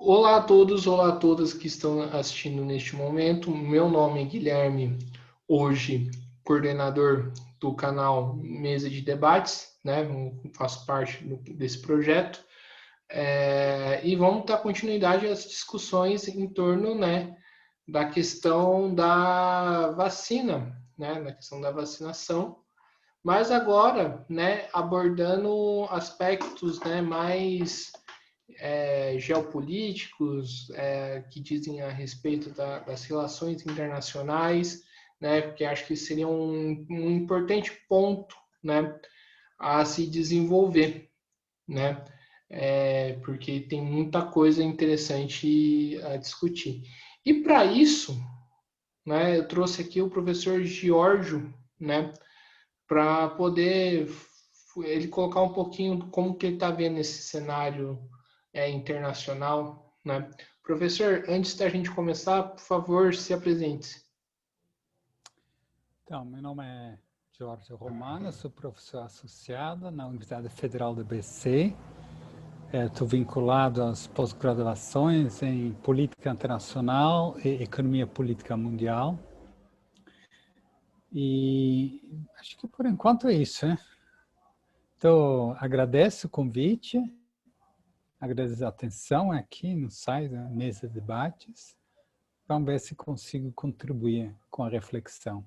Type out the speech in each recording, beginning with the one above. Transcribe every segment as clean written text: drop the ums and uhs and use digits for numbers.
Olá a todos, olá a todas que estão assistindo neste momento. Meu nome é Guilherme, hoje coordenador do canal Mesa de Debates, né? Faço parte desse projeto. E vamos dar continuidade às discussões em torno, né, da questão da vacina, né, da questão da vacinação, mas agora, né, abordando aspectos, né, mais geopolíticos que dizem a respeito das relações internacionais, né, porque acho que seria um importante ponto, né, a se desenvolver, né, porque tem muita coisa interessante a discutir. E para isso, né, eu trouxe aqui o professor Giorgio, né, para poder ele colocar um pouquinho como que ele está vendo esse cenário internacional, né? Professor, antes da gente começar, por favor, se apresente. Então, meu nome é Jorge Romano, sou professor associado na Universidade Federal do BC. Estou vinculado às pós-graduações em Política Internacional e Economia Política Mundial. E acho que por enquanto é isso, né? Então, agradeço o convite, agradeço a atenção aqui no site da Mesa de Debates. Vamos ver se consigo contribuir com a reflexão.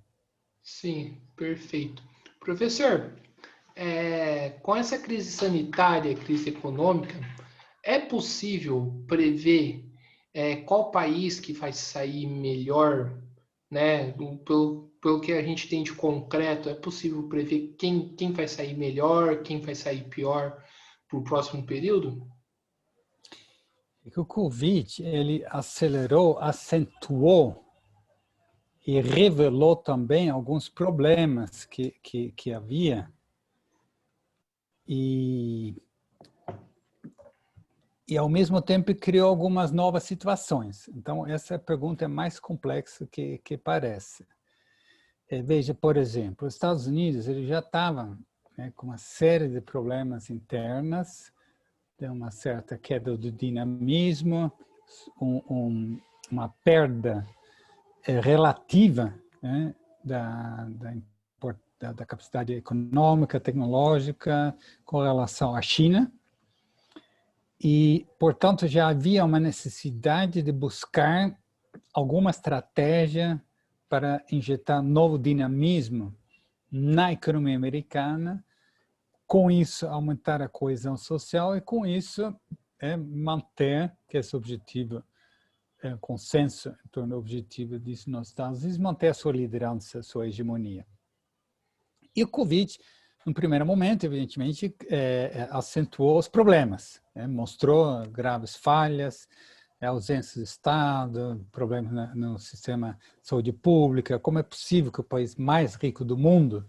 Sim, perfeito. Professor, com essa crise sanitária, crise econômica, é possível prever qual país que vai sair melhor, né? Pelo que a gente tem de concreto, é possível prever quem vai sair melhor, quem vai sair pior para o próximo período? E que o Covid, ele acelerou, acentuou e revelou também alguns problemas que havia e ao mesmo tempo criou algumas novas situações. Então, essa pergunta é mais complexa que parece. Veja, por exemplo, os Estados Unidos ele já estavam, né, com uma série de problemas internos, de uma certa queda do dinamismo, uma perda relativa, né, da capacidade econômica, tecnológica com relação à China. E, portanto, já havia uma necessidade de buscar alguma estratégia para injetar novo dinamismo na economia americana, com isso aumentar a coesão social e, com isso, manter, que é esse objetivo, consenso em torno do objetivo disso nos Estados Unidos, manter a sua liderança, a sua hegemonia. E o Covid, no primeiro momento, evidentemente, acentuou os problemas, mostrou graves falhas, ausência de Estado, problemas no sistema de saúde pública, como é possível que o país mais rico do mundo,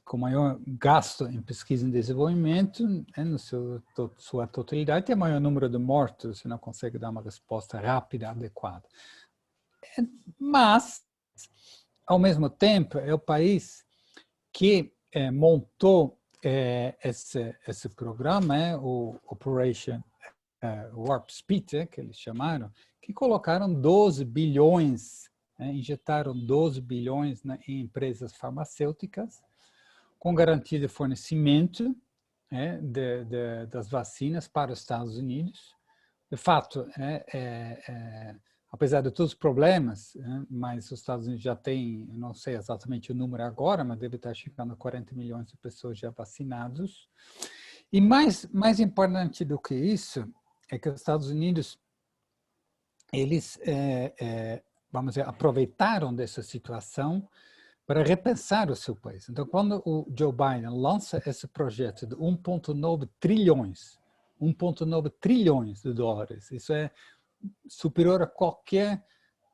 com maior gasto em pesquisa e desenvolvimento, sua totalidade, tem maior número de mortos, se não consegue dar uma resposta rápida, adequada. Mas, ao mesmo tempo, é o país que montou esse programa, o Operation Warp Speed, que eles chamaram, que colocaram 12 bilhões, injetaram 12 bilhões em empresas farmacêuticas, com garantia de fornecimento das vacinas para os Estados Unidos. De fato, apesar de todos os problemas, mas os Estados Unidos já têm, não sei exatamente o número agora, mas deve estar chegando a 40 milhões de pessoas já vacinadas. E mais importante do que isso, é que os Estados Unidos, eles, vamos dizer, aproveitaram dessa situação para repensar o seu país. Então, quando o Joe Biden lança esse projeto de 1,9 trilhões de dólares, isso é superior a qualquer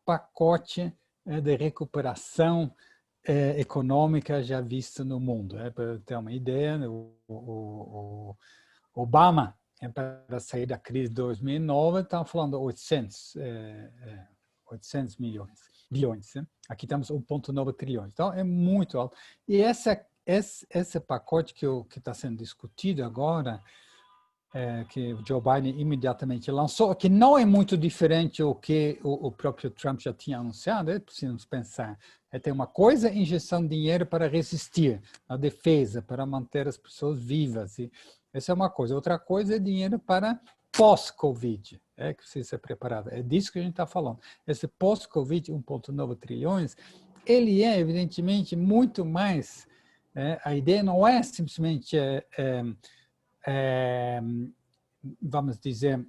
pacote de recuperação econômica já visto no mundo. Para ter uma ideia, o Obama, para sair da crise de 2009, estava falando 800 bilhões. Né? Aqui temos 1,9 trilhões. Então, é muito alto. E esse pacote que está sendo discutido agora que o Joe Biden imediatamente lançou, que não é muito diferente do que o próprio Trump já tinha anunciado, precisamos pensar. Tem uma coisa, injeção de dinheiro para resistir, a defesa, para manter as pessoas vivas. E essa é uma coisa. Outra coisa é dinheiro para pós-Covid, que precisa ser preparado. É disso que a gente está falando. Esse pós-Covid, 1,9 trilhões, ele é, evidentemente, muito mais... a ideia não é simplesmente... vamos dizer,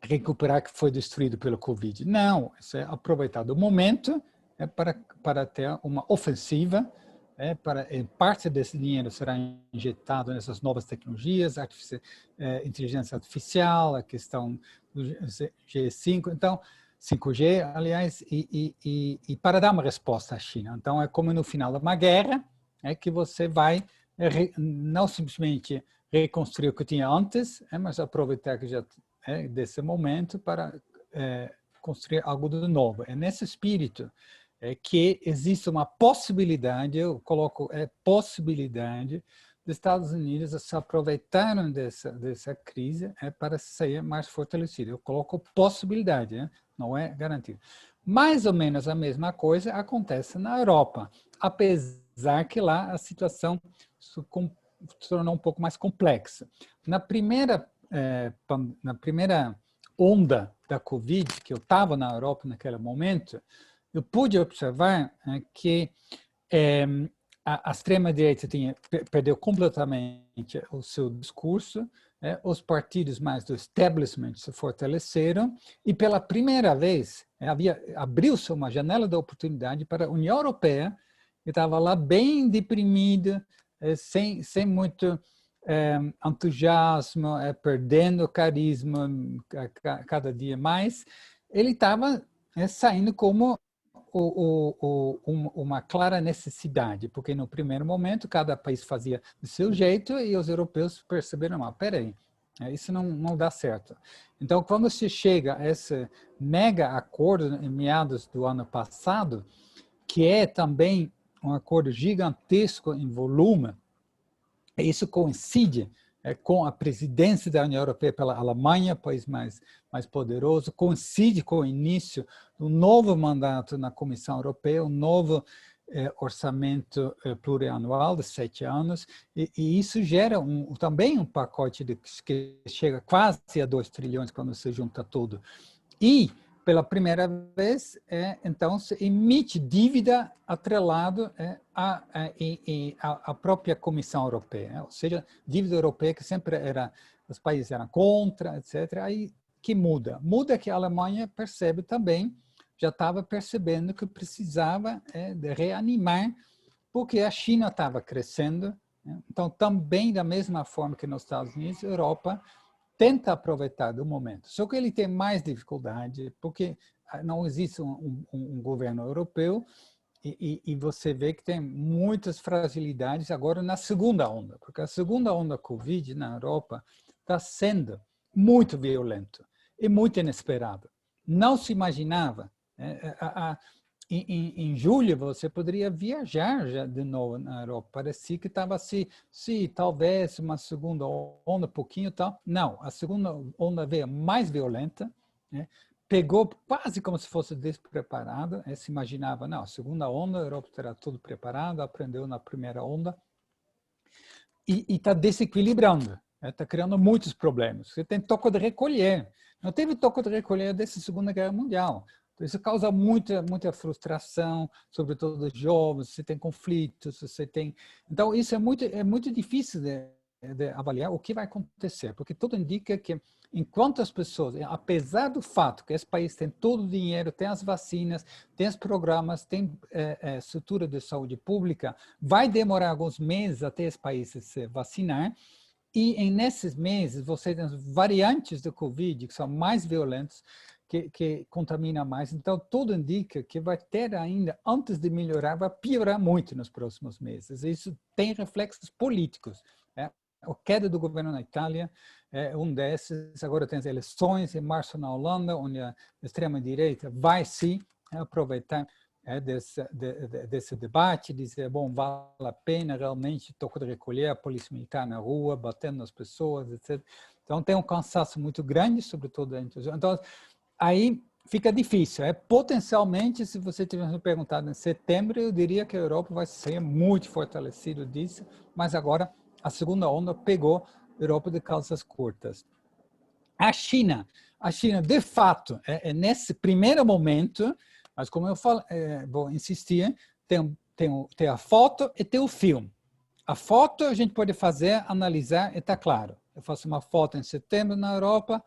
recuperar o que foi destruído pelo Covid. Não, isso é aproveitar o momento para ter uma ofensiva, parte desse dinheiro será injetado nessas novas tecnologias, inteligência artificial, a questão do G5, então, 5G, aliás, e para dar uma resposta à China. Então, é como no final de uma guerra, que você vai não simplesmente reconstruir o que tinha antes, mas aproveitar que já desse momento para construir algo de novo. É nesse espírito que existe uma possibilidade, eu coloco possibilidade, dos Estados Unidos se aproveitarem dessa crise para sair mais fortalecido. Eu coloco possibilidade, não é garantido. Mais ou menos a mesma coisa acontece na Europa, apesar que lá a situação se tornou um pouco mais complexa. Na primeira onda da Covid, que eu estava na Europa naquele momento, eu pude observar que a extrema-direita perdeu completamente o seu discurso, os partidos mais do establishment se fortaleceram e, pela primeira vez, abriu-se uma janela de oportunidade para a União Europeia, que estava lá bem deprimida, sem muito entusiasmo, perdendo carisma cada dia mais. Ele estava saindo como uma clara necessidade, porque no primeiro momento cada país fazia do seu jeito e os europeus perceberam, peraí, isso não dá certo. Então, quando se chega a esse mega acordo em meados do ano passado, que é também um acordo gigantesco em volume, isso coincide com a presidência da União Europeia pela Alemanha, país mais poderoso, coincide com o início do novo mandato na Comissão Europeia, um novo orçamento plurianual de 7 anos, e isso gera também um pacote que chega quase a 2 trilhões quando se junta tudo. E, pela primeira vez, então, se emite dívida atrelado à própria Comissão Europeia, ou seja, dívida europeia que sempre os países eram contra, etc. Aí que muda? Muda que a Alemanha percebe também, já estava percebendo que precisava de reanimar, porque a China estava crescendo. Então, também da mesma forma que nos Estados Unidos, a Europa tenta aproveitar do momento. Só que ele tem mais dificuldade, porque não existe um governo europeu e você vê que tem muitas fragilidades agora na segunda onda, porque a segunda onda Covid na Europa está sendo muito violenta e muito inesperada. Não se imaginava. Em julho, você poderia viajar já de novo na Europa. Parecia que estava assim, talvez uma segunda onda, pouquinho tal. Não, a segunda onda veio mais violenta, pegou quase como se fosse despreparada. Se imaginava, não, a segunda onda, a Europa terá tudo preparado, aprendeu na primeira onda. E está desequilibrando, está criando muitos problemas. Você tem toque de recolher. Não teve toque de recolher desde a Segunda Guerra Mundial. Isso causa muita frustração, sobretudo dos jovens, você tem conflitos, você tem... Então, isso é muito difícil de avaliar o que vai acontecer, porque tudo indica que, enquanto as pessoas, apesar do fato que esse país tem todo o dinheiro, tem as vacinas, tem os programas, tem estrutura de saúde pública, vai demorar alguns meses até esse país se vacinar, e nesses meses você tem as variantes do Covid, que são mais violentas, que contamina mais. Então, tudo indica que vai ter ainda, antes de melhorar, vai piorar muito nos próximos meses. Isso tem reflexos políticos. A queda do governo na Itália é um desses. Agora tem as eleições em março na Holanda, onde a extrema-direita vai se aproveitar desse debate, dizer, bom, vale a pena realmente toque de recolher, a polícia militar na rua, batendo nas pessoas, etc. Então, tem um cansaço muito grande, sobretudo entre os... Então, aí fica difícil. Potencialmente, se você tivesse me perguntado em setembro, eu diria que a Europa vai ser muito fortalecida disso, mas agora a segunda onda pegou a Europa de calças curtas. A China, de fato, nesse primeiro momento, mas como eu falo, vou insistir, tem a foto e tem o filme. A foto a gente pode fazer, analisar e está claro. Eu faço uma foto em setembro na Europa,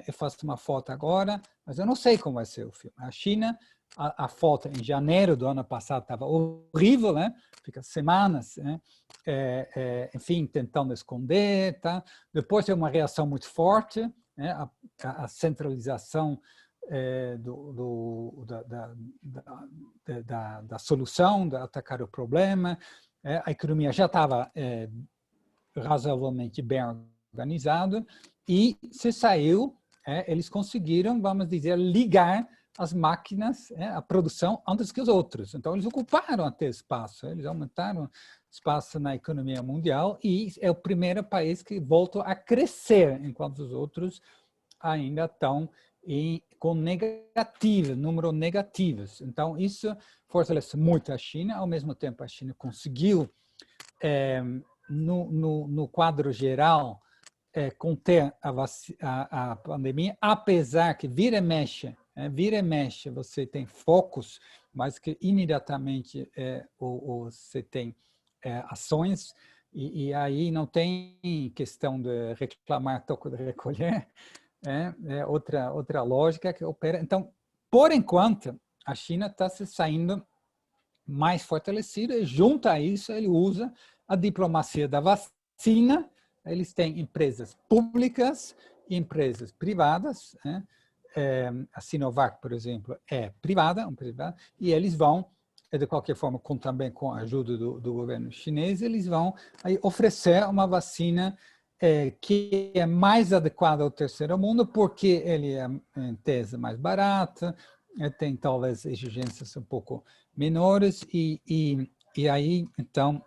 eu faço uma foto agora, mas eu não sei como vai ser o filme. A China, a foto em janeiro do ano passado estava horrível, né? Fica semanas, né? Enfim, tentando esconder, tá? Depois tem uma reação muito forte, né? A centralização da solução, de atacar o problema. A economia já estava razoavelmente bem organizada e se saiu, eles conseguiram, vamos dizer, ligar as máquinas, a produção, antes que os outros. Então, eles ocuparam até espaço, eles aumentaram espaço na economia mundial e é o primeiro país que voltou a crescer, enquanto os outros ainda estão com negativos, números negativos. Então, isso fortalece muito a China. Ao mesmo tempo, a China conseguiu, no quadro geral, conter a pandemia, apesar que vira e mexe, você tem focos, mas que imediatamente você tem ações, e aí não tem questão de reclamar, toco de recolher, outra lógica que opera. Então, por enquanto, a China está se saindo mais fortalecida e, junto a isso, ele usa a diplomacia da vacina. Eles têm empresas públicas e empresas privadas, né? A Sinovac, por exemplo, é privada, e eles vão, de qualquer forma, também com a ajuda do governo chinês, eles vão aí oferecer uma vacina que é mais adequada ao terceiro mundo, porque ele é, em tese, mais barata, tem talvez exigências um pouco menores, e aí, então,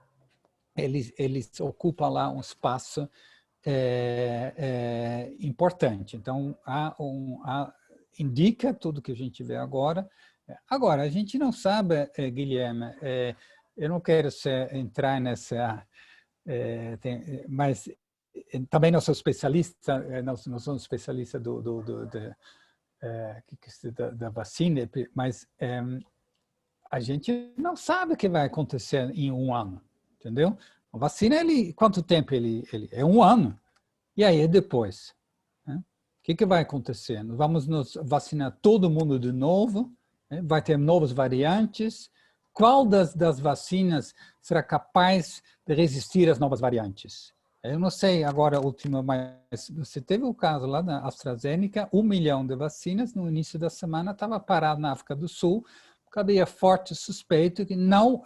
eles ocupam lá um espaço importante. Então, indica tudo que a gente vê agora. Agora, a gente não sabe, Guilherme, eu não quero entrar nessa... mas também não sou especialista, não sou especialista da vacina, mas a gente não sabe o que vai acontecer em um ano, entendeu? A vacina, quanto tempo ele é um ano. E aí, depois? Né? O que vai acontecer? Vamos nos vacinar todo mundo de novo? Né? Vai ter novas variantes? Qual das vacinas será capaz de resistir às novas variantes? Eu não sei agora, último, mas você teve o caso lá da AstraZeneca, 1 milhão de vacinas no início da semana, estava parado na África do Sul, havia forte suspeito que não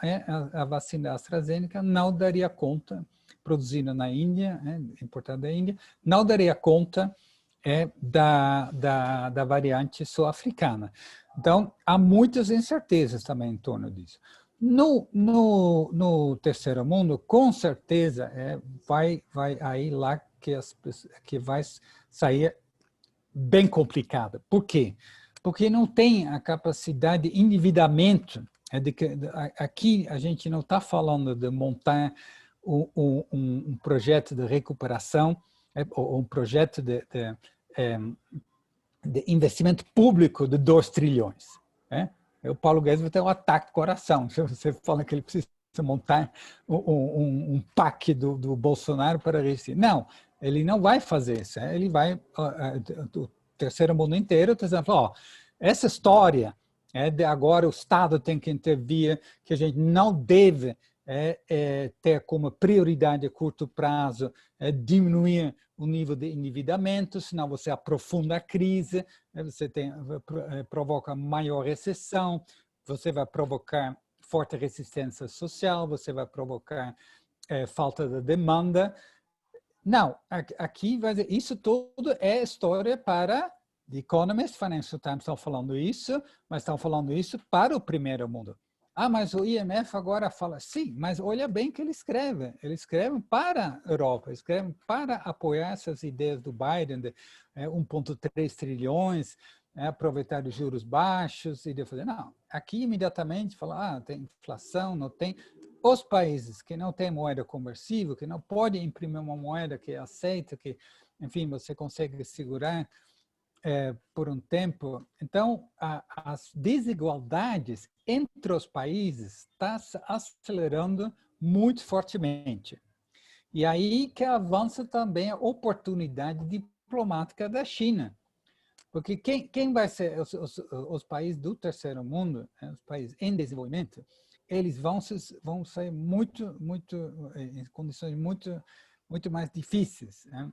a vacina da AstraZeneca não daria conta, produzida na Índia, importada da Índia, não daria conta da variante sul-africana. Então, há muitas incertezas também em torno disso. No terceiro mundo, com certeza, vai aí lá que vai sair bem complicado. Por quê? Porque não tem a capacidade de endividamento. Aqui a gente não está falando de montar um projeto de recuperação, ou um projeto de investimento público de 2 trilhões. O Paulo Guedes vai ter um ataque do coração. Se você fala que ele precisa montar um PAC do Bolsonaro para resistir. Não, ele não vai fazer isso. Ele vai... o terceiro mundo inteiro está dizendo, essa história de agora o Estado tem que intervir, que a gente não deve ter como prioridade a curto prazo diminuir o nível de endividamento, senão você aprofunda a crise, você provoca maior recessão, você vai provocar forte resistência social, você vai provocar falta de demanda. Não, aqui vai dizer, isso tudo é história para The Economist, Financial Times estão falando isso, mas estão falando isso para o primeiro mundo. Ah, mas o IMF agora fala, sim, mas olha bem que eles escrevem para a Europa, escrevem para apoiar essas ideias do Biden, de 1,3 trilhões, aproveitar os juros baixos e fazer, não, aqui imediatamente fala, tem inflação, não tem. Os países que não têm moeda conversível, que não podem imprimir uma moeda que aceita, que, enfim, você consegue segurar por um tempo. Então, as desigualdades entre os países estão se acelerando muito fortemente. E aí que avança também a oportunidade diplomática da China. Porque quem vai ser os países do terceiro mundo, os países em desenvolvimento, eles vão ser em condições muito mais difíceis, né?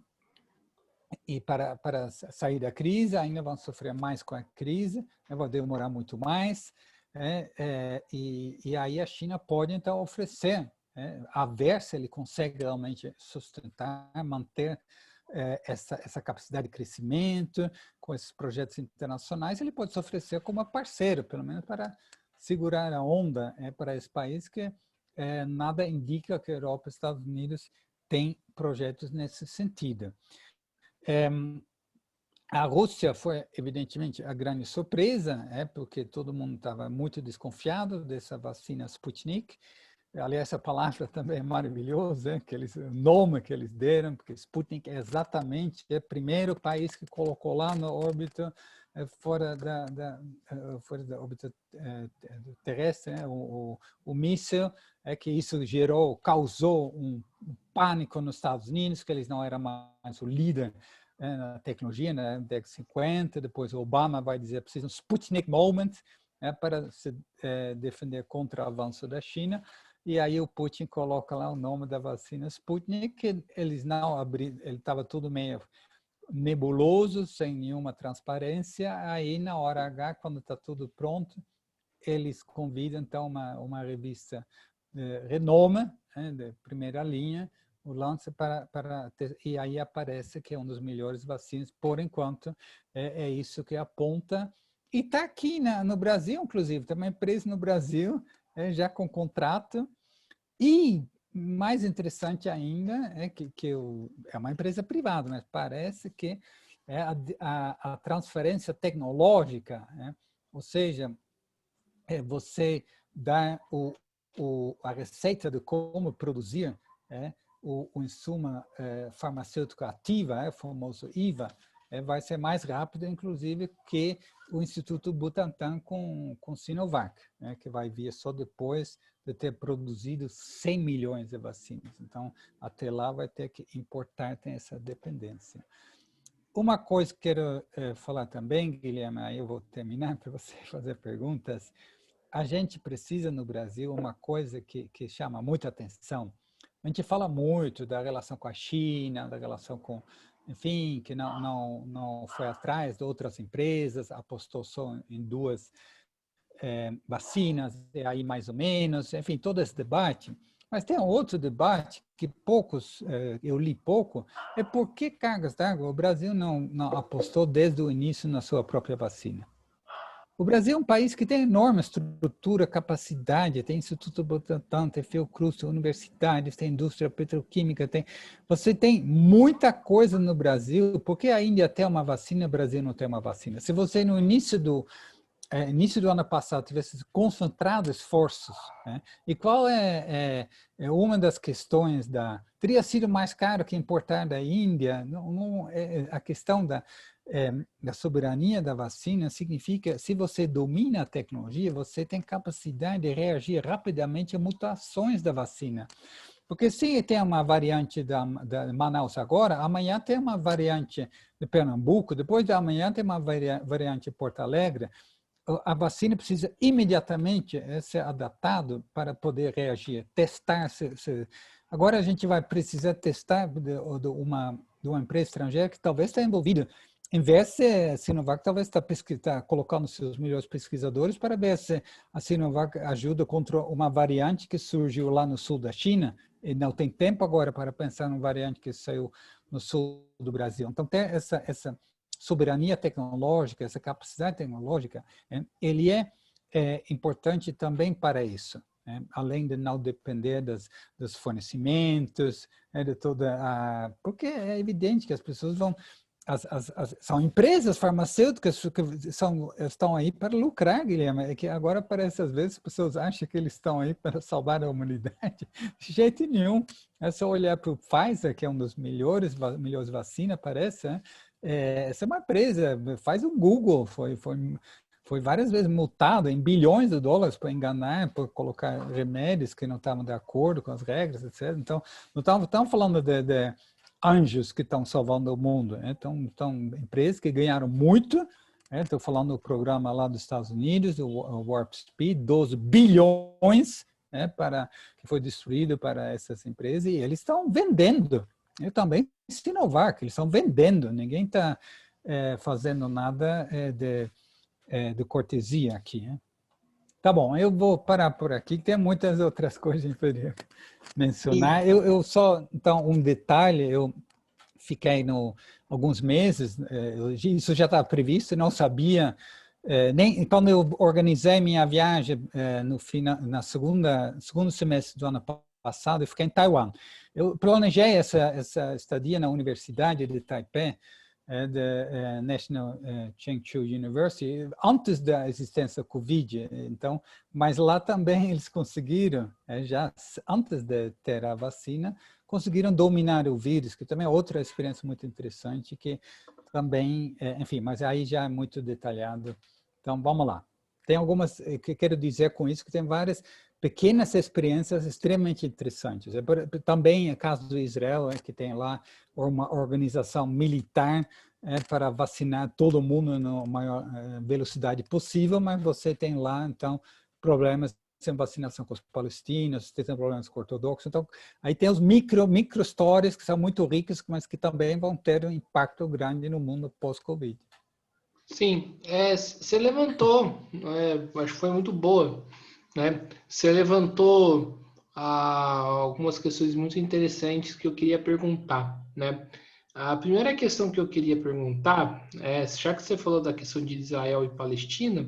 E para sair da crise, ainda vão sofrer mais com a crise, vai demorar muito mais, e aí a China pode, então, oferecer, a ver se ele consegue realmente sustentar, manter essa capacidade de crescimento, com esses projetos internacionais, ele pode se oferecer como parceiro, pelo menos para segurar a onda para esse país, que nada indica que a Europa e os Estados Unidos têm projetos nesse sentido. A Rússia foi, evidentemente, a grande surpresa, porque todo mundo estava muito desconfiado dessa vacina Sputnik. Aliás, essa palavra também é maravilhosa, o nome que eles deram, porque Sputnik é exatamente o primeiro país que colocou lá na órbita, fora da órbita terrestre, o míssil, que isso causou um pânico nos Estados Unidos, que eles não eram mais o líder na tecnologia, na década de 50, depois o Obama vai dizer que precisa de um Sputnik Moment para se defender contra o avanço da China. E aí o Putin coloca lá o nome da vacina Sputnik, que eles não abriram, ele estava tudo meio nebuloso, sem nenhuma transparência. Aí na hora H, quando está tudo pronto, eles convidam então uma revista de renome, de primeira linha, o lance e aí aparece que é um dos melhores vacinas, por enquanto, é isso que aponta. E está aqui no Brasil, inclusive, tem uma empresa no Brasil, já com contrato, e mais interessante ainda é que é uma empresa privada, mas parece que é a transferência tecnológica, ou seja, você dá a receita de como produzir o insumo farmacêutico ativo, o famoso IVA, vai ser mais rápido, inclusive, que o Instituto Butantan com Sinovac, que vai vir só depois de ter produzido 100 milhões de vacinas. Então, até lá vai ter que importar, tem essa dependência. Uma coisa que quero falar também, Guilherme, aí eu vou terminar para você fazer perguntas. A gente precisa no Brasil uma coisa que chama muita atenção. A gente fala muito da relação com a China, da relação com, enfim, que não foi atrás de outras empresas, apostou só em duas vacinas, e aí mais ou menos, enfim, todo esse debate. Mas tem um outro debate que eu li pouco, é por que, cargas d'água, o Brasil não apostou desde o início na sua própria vacina. O Brasil é um país que tem enorme estrutura, capacidade, tem Instituto Butantan, tem Fiocruz, tem universidades, tem indústria petroquímica, você tem muita coisa no Brasil. Por que a Índia tem uma vacina e o Brasil não tem uma vacina? Se você no início do ano passado tivesse concentrado esforços, e qual é uma das questões teria sido mais caro que importar da Índia, a questão da soberania da vacina significa, se você domina a tecnologia, você tem capacidade de reagir rapidamente a mutações da vacina. Porque se tem uma variante da Manaus agora, amanhã tem uma variante de Pernambuco, depois de amanhã tem uma variante de Porto Alegre. A vacina precisa imediatamente ser adaptada para poder reagir, testar. Agora a gente vai precisar testar de uma empresa estrangeira que talvez está envolvida. Em vez de a Sinovac talvez está colocando seus melhores pesquisadores para ver se a Sinovac ajuda contra uma variante que surgiu lá no sul da China, e não tem tempo agora para pensar numa variante que saiu no sul do Brasil. Então, tem essa soberania tecnológica, essa capacidade tecnológica, ele é é importante também para isso, né? Além de não depender dos fornecimentos, né, de toda porque é evidente que as pessoas vão são empresas farmacêuticas que estão aí para lucrar, Guilherme. É que agora parece, às vezes, as pessoas acham que eles estão aí para salvar a humanidade. De jeito nenhum. É só olhar para o Pfizer, que é um dos melhores vacinas, parece. Né? Essa é uma empresa, faz um Google, foi várias vezes multado em bilhões de dólares por enganar, por colocar remédios que não estavam de acordo com as regras, etc. Então, não estamos falando de anjos que estão salvando o mundo. Né? Então, empresas que ganharam muito. Estou falando do programa lá dos Estados Unidos, o Warp Speed, 12 bilhões que foi distribuído para essas empresas, e eles estão vendendo. Eu também Sinovac, eles estão vendendo. Ninguém está fazendo nada de cortesia aqui. Né? Tá bom, eu vou parar por aqui, tem muitas outras coisas que a gente poderia mencionar. Eu só, então, um detalhe, eu fiquei alguns meses, isso já estava previsto, não sabia, nem quando eu organizei minha viagem no segundo semestre do ano passado, eu fiquei em Taiwan. Eu planejei essa estadia na Universidade de Taipei, da National Chengchiu University, antes da existência da Covid. Então, mas lá também eles conseguiram, já antes de ter a vacina, conseguiram dominar o vírus, que também é outra experiência muito interessante, que também, enfim, mas aí já é muito detalhado. Então, vamos lá. Tem algumas, que quero dizer com isso, que tem várias pequenas experiências extremamente interessantes. Também é caso do Israel, que tem lá uma organização militar para vacinar todo mundo na maior velocidade possível, mas você tem lá, então, problemas sem vacinação com os palestinos, tem problemas com os ortodoxos. Então, aí tem os micro histórias que são muito ricas, mas que também vão ter um impacto grande no mundo pós-Covid. Sim, você levantou, acho que foi muito boa, né? Você levantou algumas questões muito interessantes que eu queria perguntar, né? A primeira questão que eu queria perguntar já que você falou da questão de Israel e Palestina,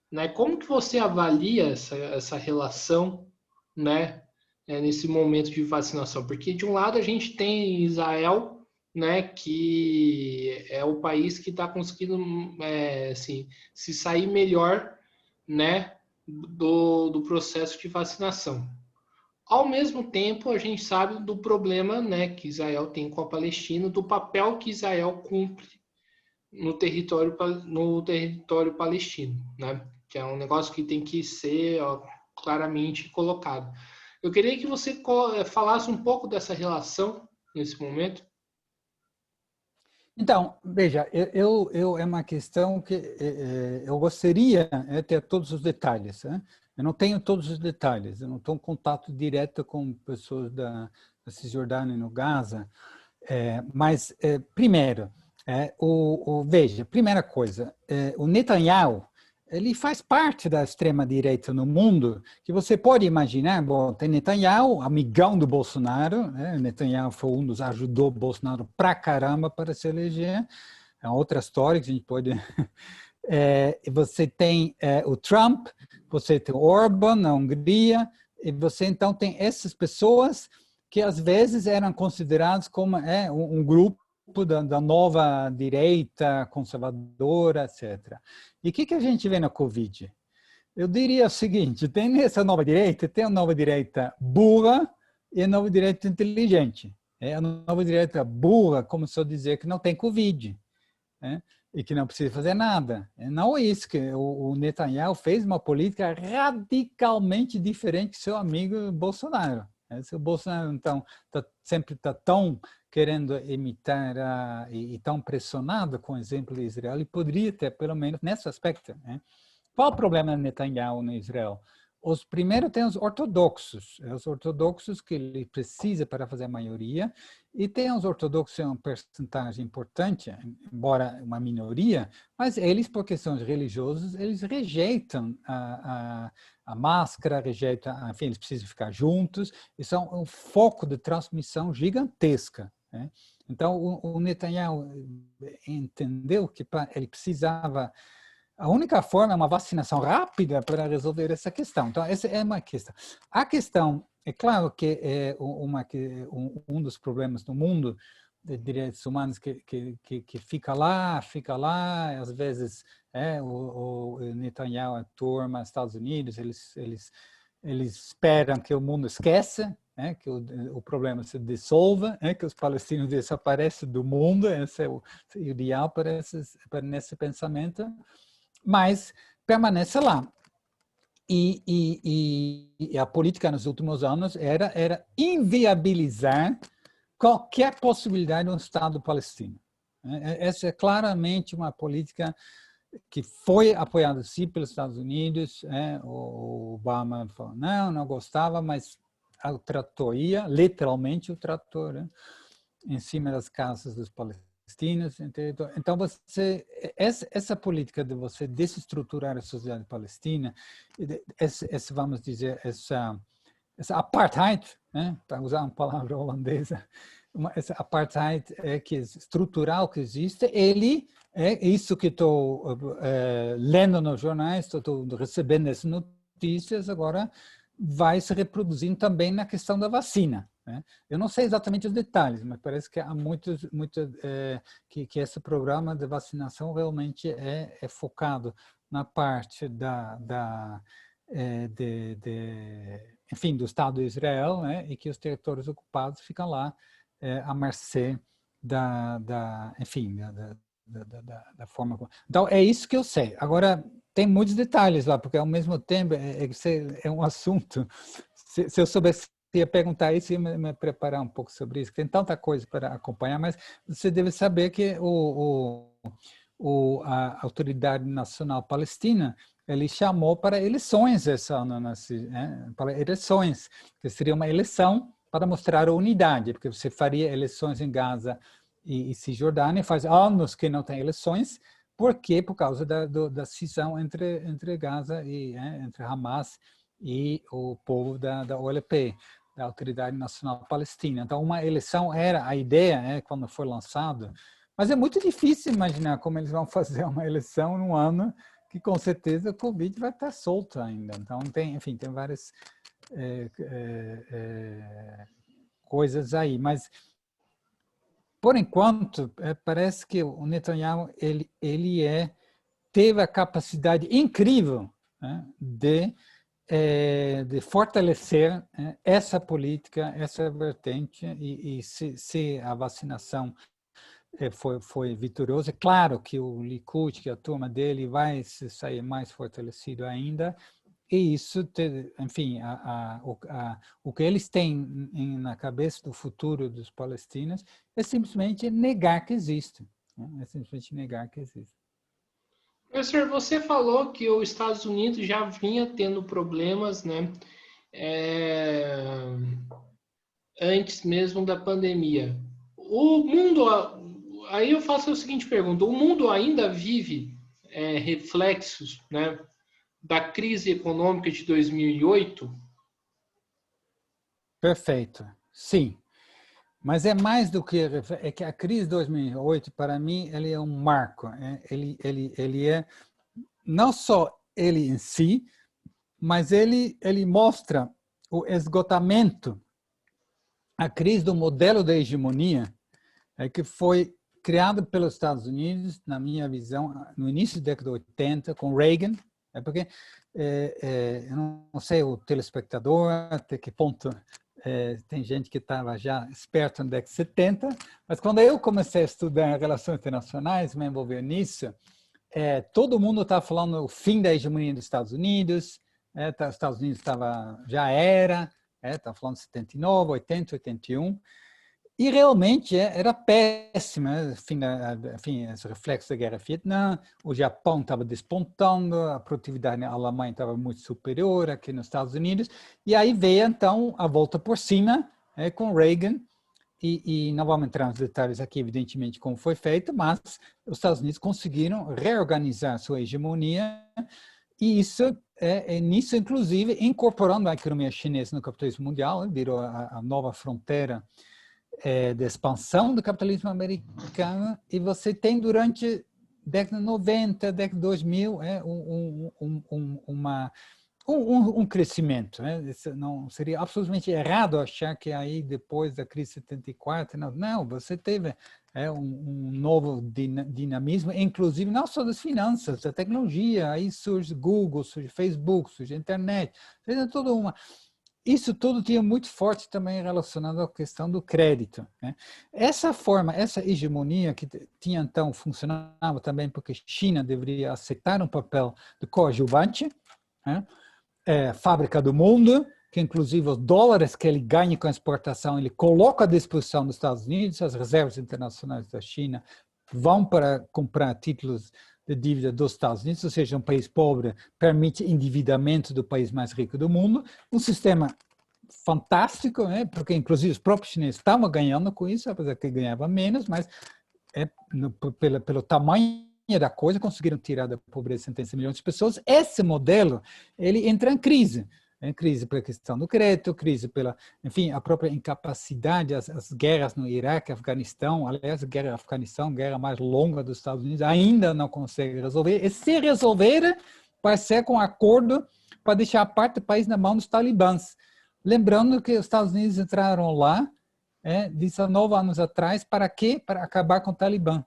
né? Como que você avalia essa relação, né? Nesse momento de vacinação? Porque de um lado a gente tem Israel, né, que é o país que está conseguindo assim, se sair melhor, né, do processo de vacinação. Ao mesmo tempo, a gente sabe do problema, né, que Israel tem com a Palestina, do papel que Israel cumpre no território palestino, né, que é um negócio que tem que ser claramente colocado. Eu queria que você falasse um pouco dessa relação nesse momento. Então, veja, é uma questão que eu gostaria de ter todos os detalhes. Né? Eu não tenho todos os detalhes, eu não estou em contato direto com pessoas da Cisjordânia e no Gaza, mas, primeiro, veja, primeira coisa, o Netanyahu, ele faz parte da extrema-direita no mundo, que você pode imaginar, bom, tem Netanyahu, amigão do Bolsonaro, né? Netanyahu foi um dos ajudou o Bolsonaro pra caramba para se eleger, é outra história que a gente pode... você tem o Trump, você tem o Orban na Hungria, e você então tem essas pessoas que às vezes eram considerados como um grupo da nova direita conservadora, etc. E o que a gente vê na Covid? Eu diria o seguinte, tem essa nova direita, tem a nova direita burra e a nova direita inteligente. A nova direita burra começou a dizer que não tem Covid, né? E que não precisa fazer nada. Não é isso, que o Netanyahu fez uma política radicalmente diferente do seu amigo Bolsonaro. Se o Bolsonaro, então, sempre está tão querendo imitar e tão pressionado com o exemplo de Israel, ele poderia ter, pelo menos nesse aspecto. Né? Qual o problema de Netanyahu no Israel? Primeiro tem os ortodoxos que ele precisa para fazer a maioria, e tem os ortodoxos em uma percentagem importante, embora uma minoria, mas eles, por questões religiosas, eles rejeitam a máscara, rejeitam, enfim, eles precisam ficar juntos, e são um foco de transmissão gigantesca. Né? Então, o Netanyahu entendeu que ele precisava A única forma é uma vacinação rápida para resolver essa questão. Então, essa é uma questão. A questão, é claro que é um dos problemas do mundo de direitos humanos que fica lá, às vezes o Netanyahu, a turma, Estados Unidos, eles esperam que o mundo esqueça, que o problema se dissolva, que os palestinos desapareçam do mundo, esse é o ideal para nesse pensamento, mas permanece lá. E a política nos últimos anos era inviabilizar qualquer possibilidade de um Estado palestino. Essa é claramente uma política que foi apoiada sim pelos Estados Unidos. O Obama falou, não gostava, mas o trator ia, literalmente o trator, em cima das casas dos palestinos. Então, essa política de você desestruturar a sociedade palestina, vamos dizer, essa apartheid, para usar uma palavra holandesa, essa apartheid que é estrutural que existe, ele é isso que estou lendo nos jornais, estou recebendo essas notícias, agora vai se reproduzindo também na questão da vacina. Eu não sei exatamente os detalhes, mas parece que há que esse programa de vacinação realmente é focado na parte enfim, do Estado de Israel, e que os territórios ocupados ficam lá à mercê enfim, da forma como... Então, é isso que eu sei. Agora, tem muitos detalhes lá, porque ao mesmo tempo é um assunto... Se eu soubesse ia perguntar isso, ia me preparar um pouco sobre isso, tem tanta coisa para acompanhar, mas você deve saber que a Autoridade Nacional Palestina, ele chamou para eleições esse ano, para eleições, que seria uma eleição para mostrar a unidade, porque você faria eleições em Gaza e Cisjordânia, faz anos que não tem eleições, por quê? Por causa da cisão entre Gaza e entre Hamas e o povo da OLP, da Autoridade Nacional Palestina. Então, uma eleição era a ideia, quando foi lançado, mas é muito difícil imaginar como eles vão fazer uma eleição num ano que, com certeza, o Covid vai estar solto ainda. Então, tem várias coisas aí. Mas, por enquanto, parece que o Netanyahu teve a capacidade incrível de fortalecer essa política, essa vertente, e se a vacinação foi vitoriosa, é claro que o Likud, que a turma dele, vai se sair mais fortalecido ainda, e isso, enfim, o que eles têm na cabeça do futuro dos palestinos é simplesmente negar que existe. É simplesmente negar que existe. Professor, você falou que os Estados Unidos já vinha tendo problemas, antes mesmo da pandemia. O mundo, aí eu faço a seguinte pergunta: o mundo ainda vive reflexos, da crise econômica de 2008? Perfeito, sim. Mas é mais do que que a crise de 2008, para mim, ele é um marco. Ele é não só ele em si, mas ele mostra o esgotamento, a crise do modelo da hegemonia, que foi criado pelos Estados Unidos, na minha visão, no início da década de 80, com Reagan, porque eu não sei o telespectador até que ponto tem gente que estava já esperta na década de 70, mas quando eu comecei a estudar relações internacionais, me envolver nisso, todo mundo estava falando o fim da hegemonia dos Estados Unidos, os Estados Unidos já estava falando de 79, 80, 81, e realmente era péssima, enfim, esse reflexo da Guerra Vietnã, o Japão estava despontando, a produtividade na Alemanha estava muito superior aqui nos Estados Unidos, e aí veio então a volta por cima com Reagan, e não vamos entrar nos detalhes aqui, evidentemente, como foi feito, mas os Estados Unidos conseguiram reorganizar sua hegemonia, e isso nisso, inclusive, incorporando a economia chinesa no capitalismo mundial, virou a nova fronteira de expansão do capitalismo americano, e você tem durante década de 90, década de 2000, um crescimento. Né? Isso não seria absolutamente errado achar que aí depois da crise de 74, não, você teve um novo dinamismo, inclusive não só das finanças, da tecnologia, aí surge Google, surge Facebook, surge internet, isso tudo tinha muito forte também relacionado à questão do crédito. Né? Essa forma, essa hegemonia que tinha então funcionava também porque a China deveria aceitar um papel de coadjuvante, né? Fábrica do mundo, que inclusive os dólares que ele ganha com a exportação, ele coloca à disposição dos Estados Unidos, as reservas internacionais da China vão para comprar títulos de dívida dos Estados Unidos, ou seja, um país pobre permite endividamento do país mais rico do mundo, um sistema fantástico, né? Porque inclusive os próprios chineses estavam ganhando com isso, apesar que ganhavam menos, mas pelo tamanho da coisa, conseguiram tirar da pobreza 70 milhões de pessoas. Esse modelo, ele entra em crise pela questão do crédito, crise pela, enfim, a própria incapacidade, as guerras no Iraque, Afeganistão, aliás, a guerra no Afeganistão, a guerra mais longa dos Estados Unidos, ainda não consegue resolver, e se resolver, vai ser com acordo para deixar a parte do país na mão dos talibãs. Lembrando que os Estados Unidos entraram lá 19 anos atrás, para quê? Para acabar com o Talibã.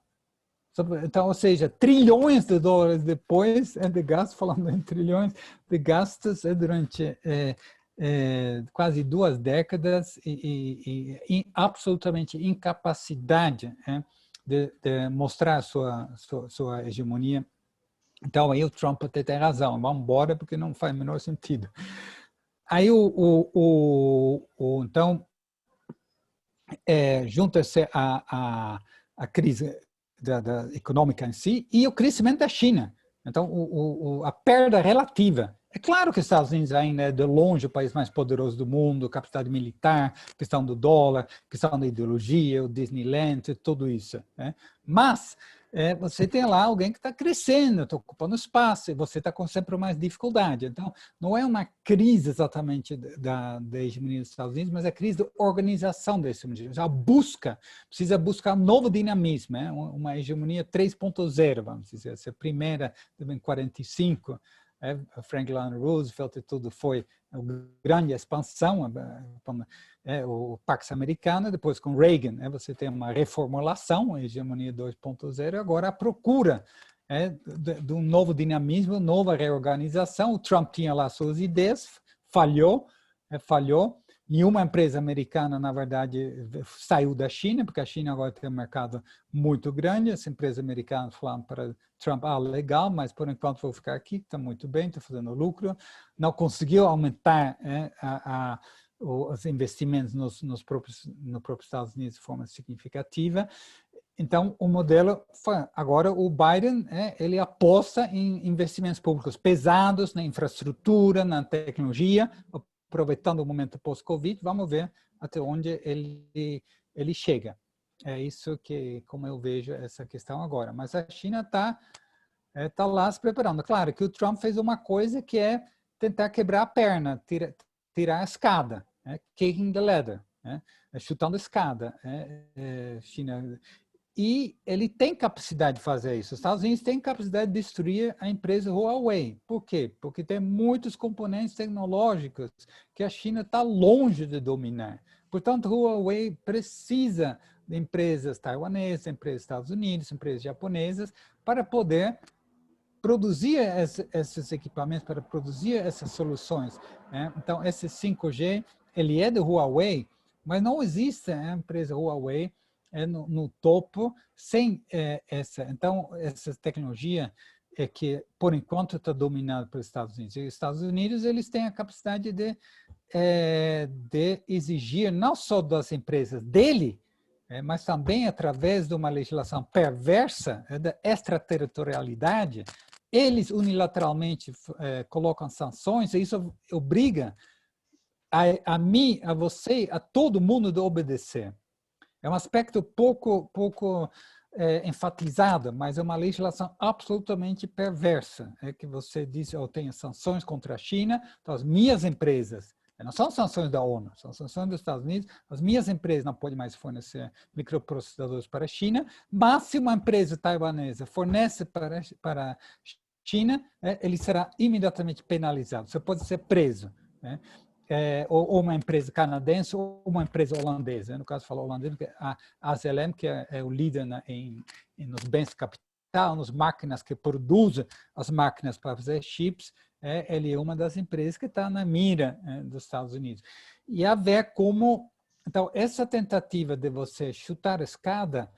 Então, ou seja, trilhões de dólares depois de gastos, falando em trilhões de gastos durante quase 2 décadas e absolutamente incapacidade de mostrar sua hegemonia. Então, aí o Trump até tem razão, vamos embora porque não faz o menor sentido. Aí, então, junta-se a crise da econômica em si e o crescimento da China. Então, a perda relativa. É claro que os Estados Unidos ainda é de longe o país mais poderoso do mundo, capacidade militar, questão do dólar, questão da ideologia, o Disneyland, tudo isso. Né? Mas você tem lá alguém que está crescendo, está ocupando espaço, e você está com sempre mais dificuldade. Então, não é uma crise exatamente da hegemonia dos Estados Unidos, mas é a crise da organização da hegemonia. Já precisa buscar um novo dinamismo, uma hegemonia 3.0, vamos dizer. Essa primeira, em 45, Franklin Roosevelt e tudo foi uma grande expansão, o Pax Americano, depois com Reagan, você tem uma reformulação, a hegemonia 2.0, agora a procura de um novo dinamismo, nova reorganização. O Trump tinha lá suas ideias, falhou. Nenhuma empresa americana, na verdade, saiu da China, porque a China agora tem um mercado muito grande. As empresas americanas falaram para Trump, legal, mas por enquanto vou ficar aqui, está muito bem, está fazendo lucro. Não conseguiu aumentar os investimentos nos próprios Estados Unidos de forma significativa. Então, o modelo, agora o Biden, ele aposta em investimentos públicos pesados na infraestrutura, na tecnologia, aproveitando o momento pós-Covid, vamos ver até onde ele chega. É isso que, como eu vejo essa questão agora. Mas a China está lá se preparando. Claro que o Trump fez uma coisa que é tentar quebrar a perna, tirar a escada, kicking the ladder, chutando a escada. China. E ele tem capacidade de fazer isso. Os Estados Unidos têm capacidade de destruir a empresa Huawei. Por quê? Porque tem muitos componentes tecnológicos que a China está longe de dominar. Portanto, Huawei precisa de empresas taiwanesas, empresas dos Estados Unidos, empresas japonesas, para poder produzir esses equipamentos, para produzir essas soluções. Então, esse 5G, ele é de Huawei, mas não existe a empresa Huawei no topo sem essa. Então, essa tecnologia que, por enquanto, está dominada pelos Estados Unidos. E os Estados Unidos, eles têm a capacidade de exigir, não só das empresas dele, mas também através de uma legislação perversa, da extraterritorialidade, eles unilateralmente colocam sanções, e isso obriga a mim, a você, a todo mundo de obedecer. É um aspecto pouco enfatizado, mas é uma legislação absolutamente perversa. É que você diz, eu tenho sanções contra a China, então as minhas empresas Não são sanções da ONU, são sanções dos Estados Unidos. As minhas empresas não podem mais fornecer microprocessadores para a China, mas se uma empresa taiwanesa fornece para a China, ele será imediatamente penalizado. Você pode ser preso, né? Ou uma empresa canadense ou uma empresa holandesa. No caso, falou holandês, a ASLM, que é o líder nos bens de capital, nas máquinas que produzem as máquinas para fazer chips, ele é uma das empresas que está na mira dos Estados Unidos. E a ver como... Então, essa tentativa de você chutar a escada,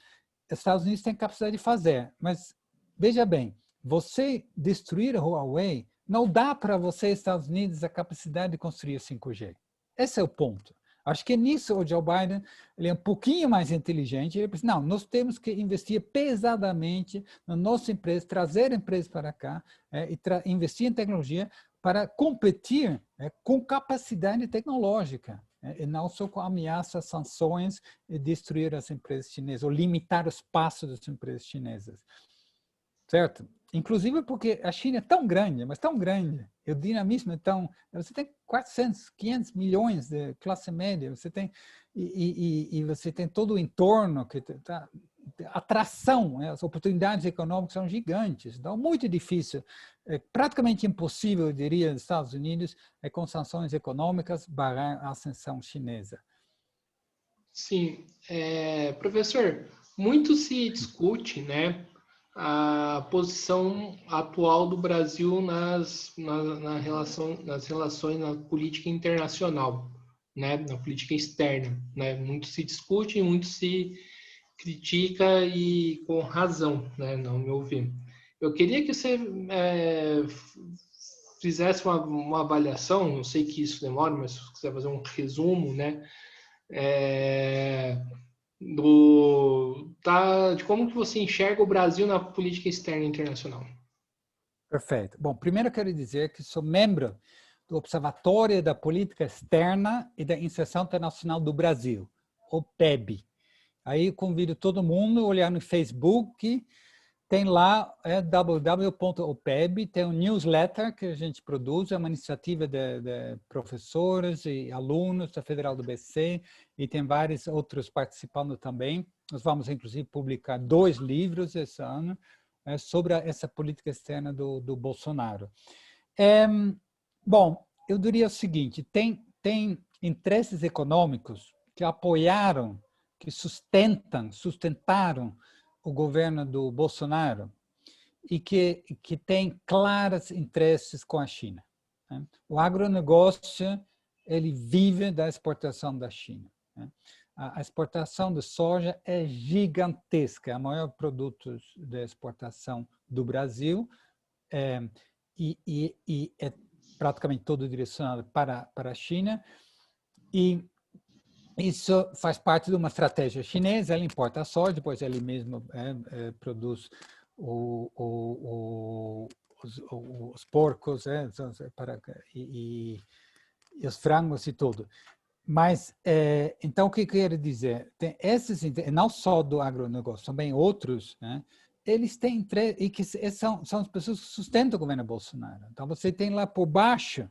os Estados Unidos têm capacidade de fazer, mas veja bem, você destruir a Huawei não dá para você, Estados Unidos, a capacidade de construir o 5G. Esse é o ponto. Acho que nisso o Joe Biden ele é um pouquinho mais inteligente. Ele pensa, não, nós temos que investir pesadamente na nossa empresa, trazer empresas para cá e investir em tecnologia para competir com capacidade tecnológica. E não só com ameaças, sanções e destruir as empresas chinesas ou limitar o espaço das empresas chinesas. Certo? Inclusive porque a China é tão grande, mas tão grande, o dinamismo é tão... Você tem 400, 500 milhões de classe média, você tem, e você tem todo o entorno, que tá, atração, as oportunidades econômicas são gigantes. Então, muito difícil, praticamente impossível, eu diria, nos Estados Unidos, com sanções econômicas, barrar a ascensão chinesa. Sim. Professor, muito se discute, né, a posição atual do Brasil nas relações na política internacional, né, na política externa, né? Muito se discute e muito se critica e com razão, né, no meu ver. Eu queria que você fizesse uma avaliação, não sei que isso demora, mas se você quiser fazer um resumo, né, de como que você enxerga o Brasil na política externa internacional. Perfeito. Bom, primeiro eu quero dizer que sou membro do Observatório da Política Externa e da Inserção Internacional do Brasil, OPEB. Aí convido todo mundo a olhar no Facebook, tem lá www.opeb, tem um newsletter que a gente produz, é uma iniciativa de professores e alunos da Federal do BC, e tem vários outros participando também. Nós vamos, inclusive, publicar 2 livros esse ano sobre essa política externa do Bolsonaro. Bom, eu diria o seguinte, tem interesses econômicos que apoiaram, que sustentaram o governo do Bolsonaro e que tem claros interesses com a China. Né? O agronegócio, ele vive da exportação da China. Né? A exportação de soja é gigantesca, é o maior produto de exportação do Brasil e é praticamente todo direcionado para a China. E isso faz parte de uma estratégia chinesa, ela importa a soja, depois ele mesmo produz os porcos e os frangos e tudo. Mas, então, o que eu quero dizer? Tem esses, não só do agronegócio, também outros, né? Eles têm, e que são as pessoas que sustentam o governo Bolsonaro. Então, você tem lá por baixo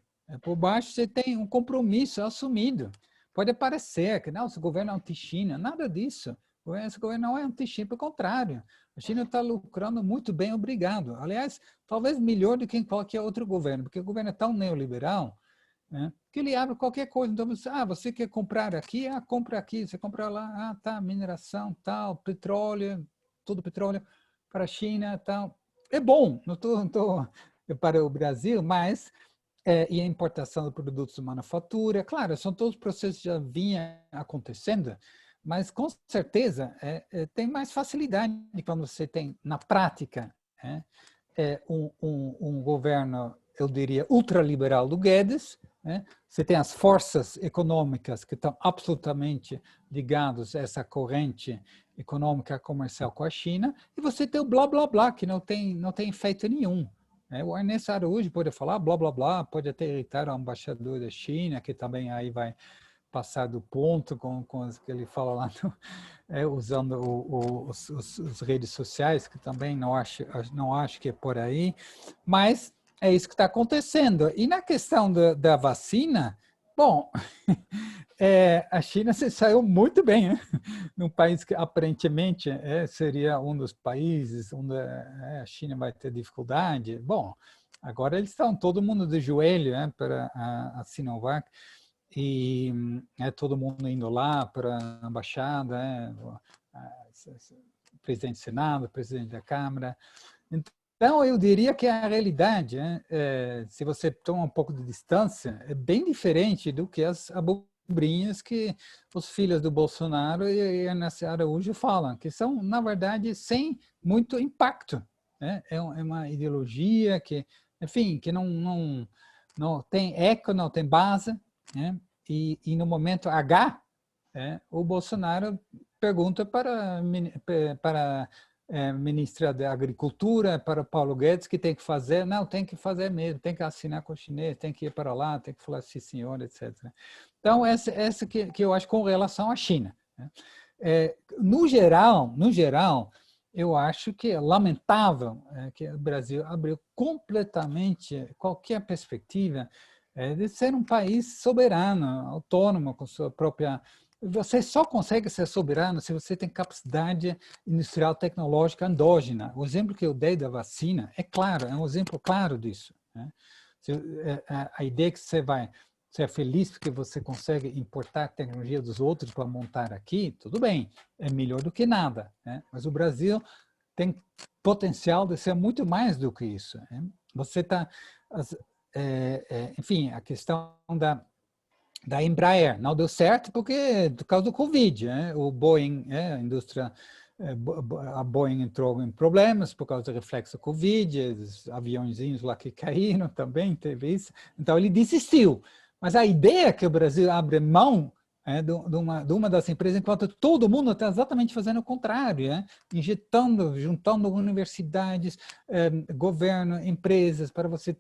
você tem um compromisso assumido. Pode parecer que não, esse governo é anti-China, nada disso. Esse governo não é anti-China, pelo contrário. A China está lucrando muito bem, obrigado. Aliás, talvez melhor do que em qualquer outro governo, porque o governo é tão neoliberal, né, que ele abre qualquer coisa. Então, você quer comprar aqui? Compra aqui. Você compra lá, tá, mineração, tal, petróleo, todo petróleo para a China, tal. É bom, não estou para o Brasil, mas... e a importação de produtos de manufatura, claro, são todos processos que já vinham acontecendo, mas com certeza tem mais facilidade quando você tem, na prática, um governo, eu diria, ultraliberal do Guedes, você tem as forças econômicas que estão absolutamente ligadas a essa corrente econômica comercial com a China, e você tem o blá, blá, blá, que não tem efeito nenhum. O Ernesto Araújo pode falar blá, blá, blá, pode até irritar o embaixador da China, que também aí vai passar do ponto com o que ele fala lá, usando as redes sociais, que também não acho que é por aí, mas é isso que está acontecendo. E na questão da vacina, Bom, a China se saiu muito bem, né? Num país que aparentemente seria um dos países onde a China vai ter dificuldade. Bom, agora eles estão todo mundo de joelho, né, para a Sinovac, e todo mundo indo lá para a embaixada, o presidente do Senado, o presidente da Câmara. Então, eu diria que a realidade, se você toma um pouco de distância, é bem diferente do que as abobrinhas que os filhos do Bolsonaro e a Ernestina Araújo falam, que são, na verdade, sem muito impacto. Né? É uma ideologia que, enfim, que não tem eco, não tem base, né? E no momento H, o Bolsonaro pergunta para ministra da Agricultura, para Paulo Guedes, que tem que fazer. Não, tem que fazer mesmo, tem que assinar com o chinês, tem que ir para lá, tem que falar sim, senhor, etc. Então, essa que eu acho com relação à China. Né? No geral, eu acho que é lamentável que o Brasil abriu completamente qualquer perspectiva de ser um país soberano, autônomo, com sua própria... Você só consegue ser soberano se você tem capacidade industrial tecnológica endógena. O exemplo que eu dei da vacina é claro, é um exemplo claro disso. Né? A ideia que você vai ser feliz porque você consegue importar a tecnologia dos outros para montar aqui, tudo bem, é melhor do que nada. Né? Mas o Brasil tem potencial de ser muito mais do que isso. Né? Você está... enfim, a questão da Embraer não deu certo por causa do Covid. Né? O Boeing, a indústria, a Boeing entrou em problemas por causa do reflexo Covid, os aviãozinhos lá que caíram também, teve isso. Então, ele desistiu. Mas a ideia que o Brasil abre mão de uma das empresas, enquanto todo mundo está exatamente fazendo o contrário, juntando universidades, governo, empresas, para você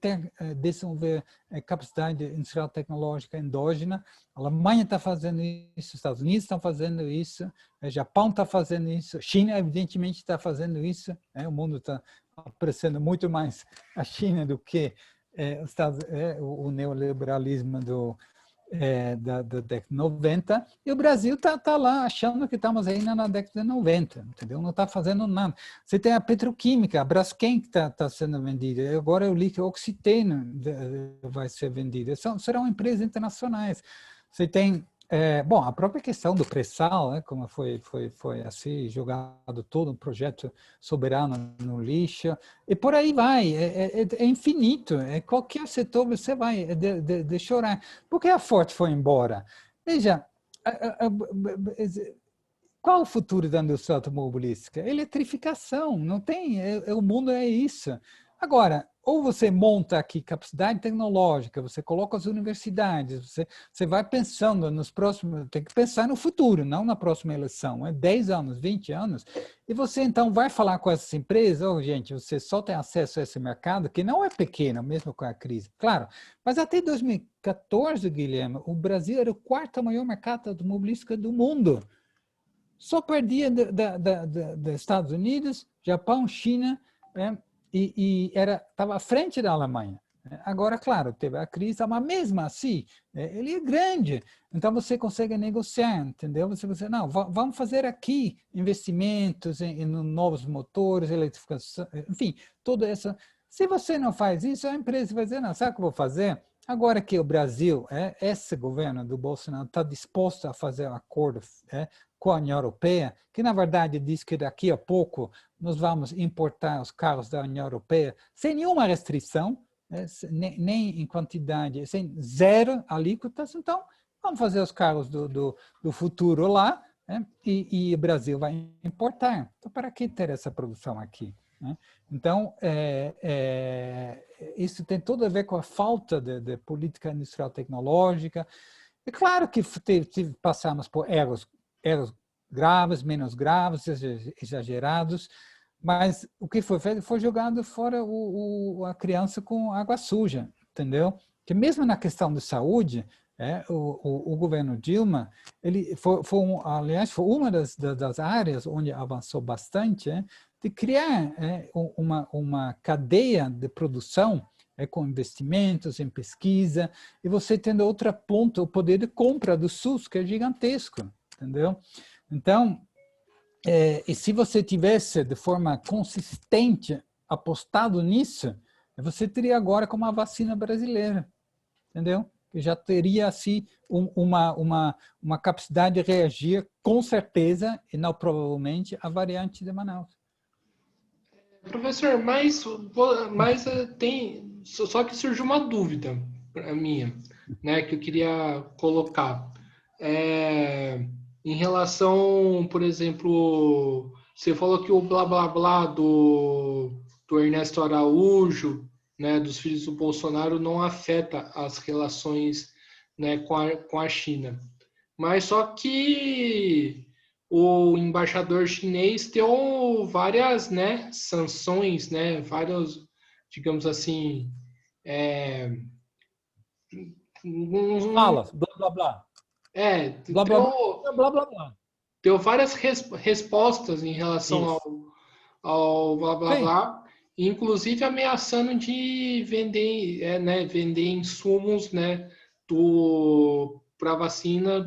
desenvolver capacidade industrial tecnológica endógena. A Alemanha está fazendo isso, os Estados Unidos estão fazendo isso, o Japão está fazendo isso, a China, evidentemente, está fazendo isso. O mundo está apreciando muito mais a China do que o neoliberalismo da década de 90, e o Brasil está lá achando que estamos ainda na década de 90, entendeu? Não está fazendo nada. Você tem a petroquímica, a Braskem que está sendo vendida, agora eu li que a Oxiteno vai ser vendida, serão empresas internacionais. Você tem, bom, a própria questão do pré-sal, né, como foi assim, jogado todo um projeto soberano no lixo, e por aí vai, é infinito, qualquer setor você vai de chorar. Por que a Ford foi embora? Veja, qual o futuro da indústria automobilística? Eletrificação, não tem, o mundo é isso. Agora, ou você monta aqui capacidade tecnológica, você coloca as universidades, você vai pensando nos próximos, tem que pensar no futuro, não na próxima eleição, 10 anos, 20 anos, e você então vai falar com essas empresas, gente, você só tem acesso a esse mercado, que não é pequeno, mesmo com a crise, claro, mas até 2014, Guilherme, o Brasil era o quarto maior mercado automobilístico do mundo. Só perdia dos Estados Unidos, Japão, China, e estava à frente da Alemanha. Agora, claro, teve a crise, mas mesmo assim, ele é grande. Então, você consegue negociar, entendeu? Você não, vamos fazer aqui investimentos em novos motores, eletrificação, enfim, toda essa... Se você não faz isso, a empresa vai dizer, não, sabe o que eu vou fazer? Agora que o Brasil, esse governo do Bolsonaro está disposto a fazer um acordo com a União Europeia, que na verdade diz que daqui a pouco nós vamos importar os carros da União Europeia sem nenhuma restrição, nem em quantidade, sem zero alíquotas, então vamos fazer os carros do futuro lá, e o Brasil vai importar. Então, para que ter essa produção aqui? Então, isso tem tudo a ver com a falta de política industrial tecnológica. É claro que passamos por erros graves, menos graves, exagerados, mas o que foi feito foi jogado fora a criança com água suja, entendeu? Que mesmo na questão de saúde, o governo Dilma, ele aliás, foi uma das áreas onde avançou bastante, de criar uma cadeia de produção com investimentos em pesquisa, e você tendo outra ponta, o poder de compra do SUS, que é gigantesco, entendeu? Então, e se você tivesse de forma consistente apostado nisso, você teria agora como a vacina brasileira, entendeu? Que já teria assim uma capacidade de reagir com certeza e não provavelmente a variante de Manaus. Professor, mas tem só que surgiu uma dúvida para minha, né, que eu queria colocar. É, em relação, por exemplo, você falou que o blá blá blá do Ernesto Araújo, né, dos filhos do Bolsonaro, não afeta as relações, né, com a China. Mas só que o embaixador chinês deu várias, né, sanções, né, vários, digamos assim, é, Fala, blá, blá, blá. é, Blá, blá, blá, blá, blá, blá. deu várias respostas em relação Isso. ao blá blá Sim. blá, inclusive ameaçando de vender, né, vender insumos, né, para vacina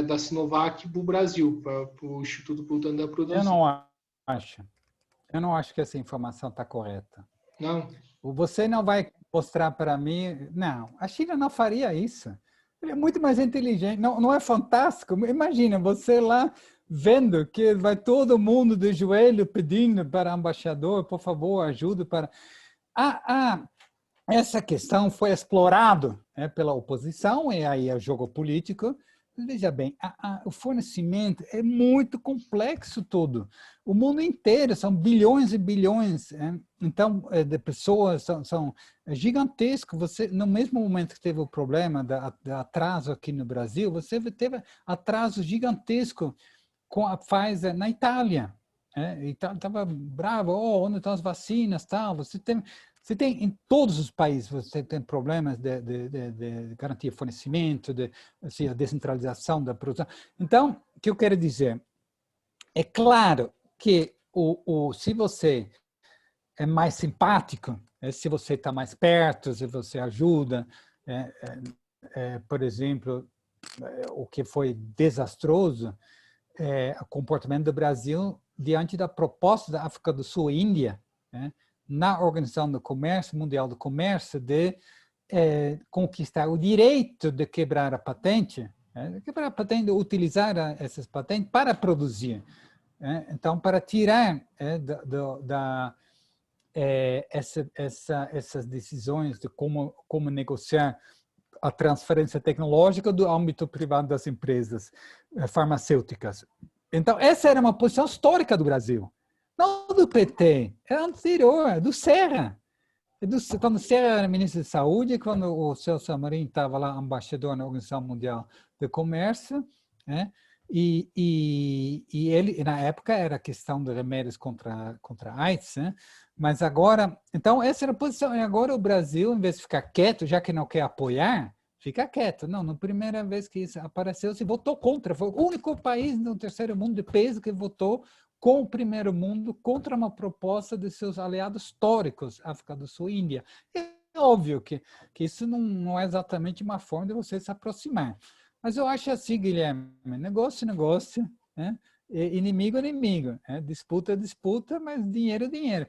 da Sinovac para o Brasil, para o Instituto Butantan Eu produzir. não acho. Eu não acho que essa informação está correta. Não? Você não vai mostrar para mim... Não, a China não faria isso. Ele é muito mais inteligente. Não, não é fantástico? Imagina, você lá vendo que vai todo mundo de joelho pedindo para o embaixador, por favor, ajude para... Essa questão foi explorada, né, pela oposição, e aí é o jogo político. Veja bem, o fornecimento é muito complexo todo. O mundo inteiro, são bilhões e bilhões, então, de pessoas, são gigantescos. Você, no mesmo momento que teve o problema da atraso aqui no Brasil, você teve atraso gigantesco com a Pfizer na Itália. E estava bravo, onde estão as vacinas, tal. Você tem em todos os países, você tem problemas de garantia de fornecimento, assim, a descentralização da produção. Então, o que eu quero dizer? É claro que se você é mais simpático, se você está mais perto, se você ajuda, por exemplo, o que foi desastroso, o comportamento do Brasil diante da proposta da África do Sul e Índia, né, na Organização do Comércio, Mundial do Comércio, de conquistar o direito de quebrar a patente, de utilizar essas patentes para produzir. Então, para tirar essas decisões de como negociar a transferência tecnológica do âmbito privado das empresas farmacêuticas. Então, essa era uma posição histórica do Brasil. Não do PT, é anterior, é do Serra. Quando o Serra era ministro de Saúde, quando o Celso Amorim estava lá, embaixador na Organização Mundial do Comércio, né? E ele, na época, era a questão de remédios contra a AIDS, né? Mas agora, então, essa era a posição. E agora o Brasil, em vez de ficar quieto, já que não quer apoiar, fica quieto. Não, na primeira vez que isso apareceu, se votou contra. Foi o único país no terceiro mundo de peso que votou com o primeiro mundo contra uma proposta de seus aliados históricos, África do Sul e Índia. É óbvio que isso não é exatamente uma forma de você se aproximar. Mas eu acho assim, Guilherme, negócio, negócio, né? Inimigo, inimigo, disputa, disputa, mas dinheiro, dinheiro.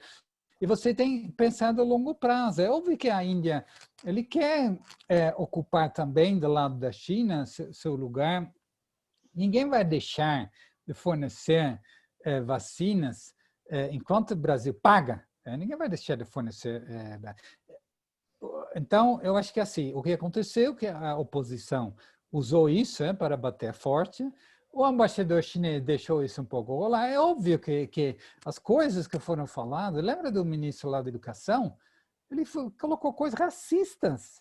E você tem pensado a longo prazo. É óbvio que a Índia ele quer ocupar também do lado da China seu lugar. Ninguém vai deixar de fornecer vacinas enquanto o Brasil paga. Ninguém vai deixar de fornecer. Então, eu acho que assim, o que aconteceu é que a oposição usou isso para bater forte. O embaixador chinês deixou isso um pouco rolar. É óbvio que as coisas que foram faladas, lembra do ministro lá da Educação? Ele colocou coisas racistas.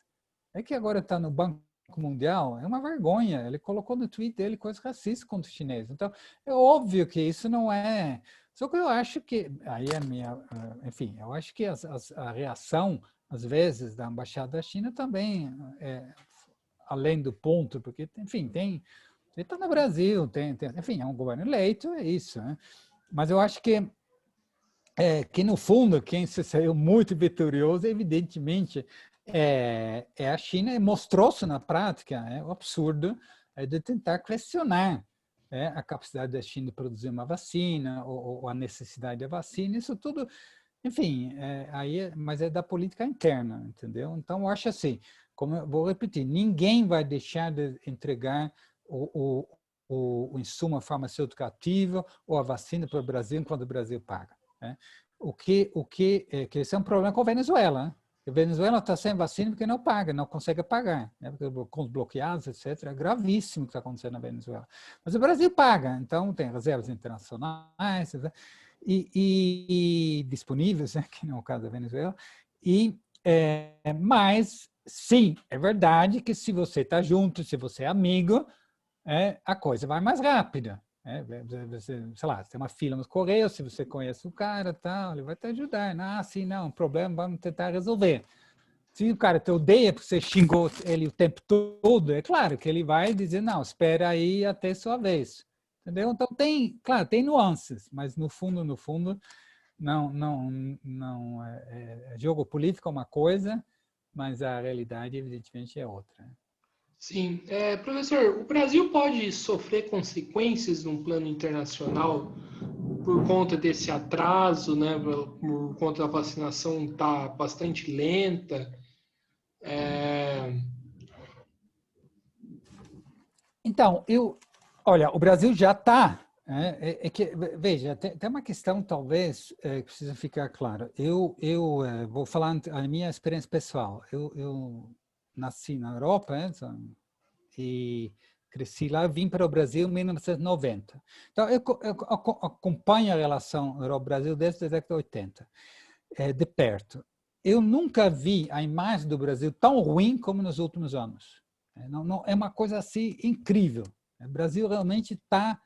É que agora está no Banco Mundial, é uma vergonha. Ele colocou no tweet dele coisas racistas contra os chineses. Então, é óbvio que isso não é... Só que eu acho que... Aí é minha... Enfim, eu acho que a reação, às vezes, da Embaixada da China também além do ponto, porque, enfim, ele está no Brasil, enfim, é um governo eleito, é isso, né? Mas eu acho que que no fundo, quem se saiu muito vitorioso, evidentemente, é a China, e mostrou-se na prática o absurdo de tentar questionar a capacidade da China de produzir uma vacina, ou a necessidade da vacina, isso tudo, enfim, mas é da política interna, entendeu? Então, eu acho assim, como eu vou repetir, ninguém vai deixar de entregar o insumo farmacêutico ativo ou a vacina para o Brasil enquanto o Brasil paga, né? Que esse é um problema com a Venezuela, né? A Venezuela está sem vacina porque não paga, não consegue pagar, né? Com os bloqueados, etc. É gravíssimo o que está acontecendo na Venezuela. Mas o Brasil paga, então tem reservas internacionais, né? e disponíveis, né? Que não é o caso da Venezuela. Mas, sim, é verdade que se você está junto, se você é amigo, a coisa vai mais rápida. Você, sei lá, tem uma fila nos Correios, se você conhece o cara, tal, ele vai te ajudar. Ah, sim, não, problema, vamos tentar resolver. Se o cara te odeia porque você xingou ele o tempo todo, é claro que ele vai dizer, não, espera aí até sua vez. Entendeu? Então, claro, tem nuances, mas no fundo, não jogo político é uma coisa, mas a realidade, evidentemente, é outra. Sim, professor, o Brasil pode sofrer consequências no plano internacional por conta desse atraso, né? Por conta da vacinação estar bastante lenta. É, Então, olha, o Brasil já está. Veja, tem uma questão talvez que precisa ficar clara. Eu vou falar a minha experiência pessoal. Eu nasci na Europa, e cresci lá, vim para o Brasil em 1990. Então, eu acompanho a relação Europa-Brasil desde a década de 80, de perto. Eu nunca vi a imagem do Brasil tão ruim como nos últimos anos. É uma coisa assim incrível. O Brasil realmente está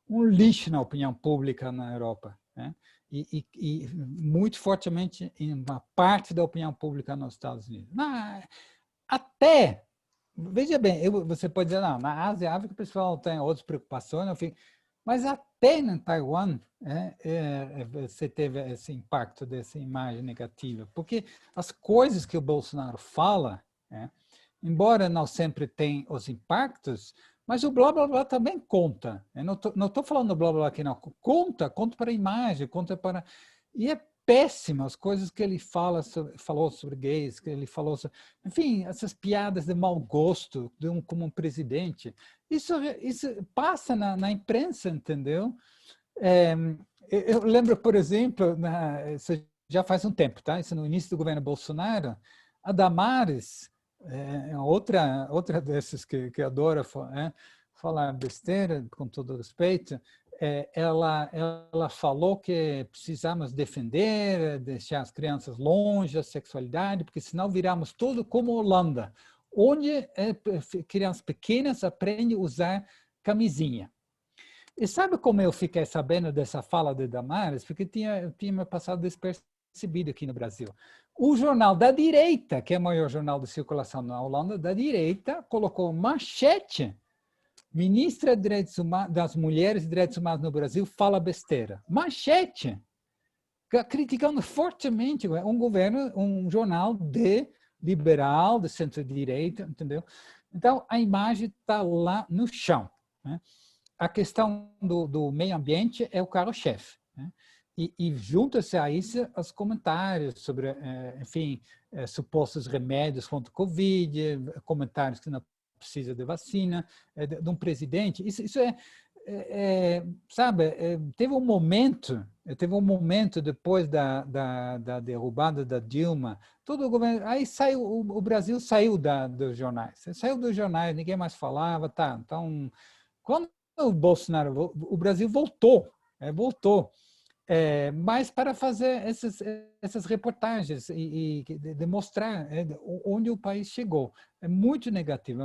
um lixo na opinião pública na Europa, né? E muito fortemente em uma parte da opinião pública nos Estados Unidos. Até, veja bem, você pode dizer, não, na Ásia e África o pessoal tem outras preocupações, enfim, mas até em Taiwan você teve esse impacto dessa imagem negativa, porque as coisas que o Bolsonaro fala, embora não sempre tenha os impactos, mas o blá blá blá também conta. Eu não estou falando blá blá blá aqui, não. Conta para a imagem, conta para. E é péssimo as coisas que ele falou sobre gays, que ele falou sobre, enfim, essas piadas de mau gosto como um presidente. Isso passa na imprensa, entendeu? Eu lembro, por exemplo, isso já faz um tempo, tá? Isso no início do governo Bolsonaro, a Damares, outra dessas que adora falar besteira, com todo respeito, ela falou que precisamos defender, deixar as crianças longe da sexualidade, porque senão viramos tudo como Holanda, onde crianças pequenas aprendem a usar camisinha. E sabe como eu fiquei sabendo dessa fala de Damares? Porque tinha me passado despercebido aqui no Brasil. O jornal da direita, que é o maior jornal de circulação na Holanda, da direita, colocou manchete: ministra das Mulheres e Direitos Humanos no Brasil fala besteira. Manchete! Criticando fortemente um governo, um jornal liberal, de centro-direita, entendeu? Então, a imagem está lá no chão, né? A questão do meio ambiente é o carro-chefe, né? E junta-se a isso os comentários sobre, enfim, supostos remédios contra o Covid, comentários que não precisa de vacina, de um presidente. Isso sabe, teve um momento depois da derrubada da Dilma, todo o governo, aí saiu, o Brasil saiu dos jornais, ninguém mais falava, tá, então, quando o Bolsonaro, o Brasil voltou, mas para fazer essas reportagens e demonstrar onde o país chegou. É muito negativo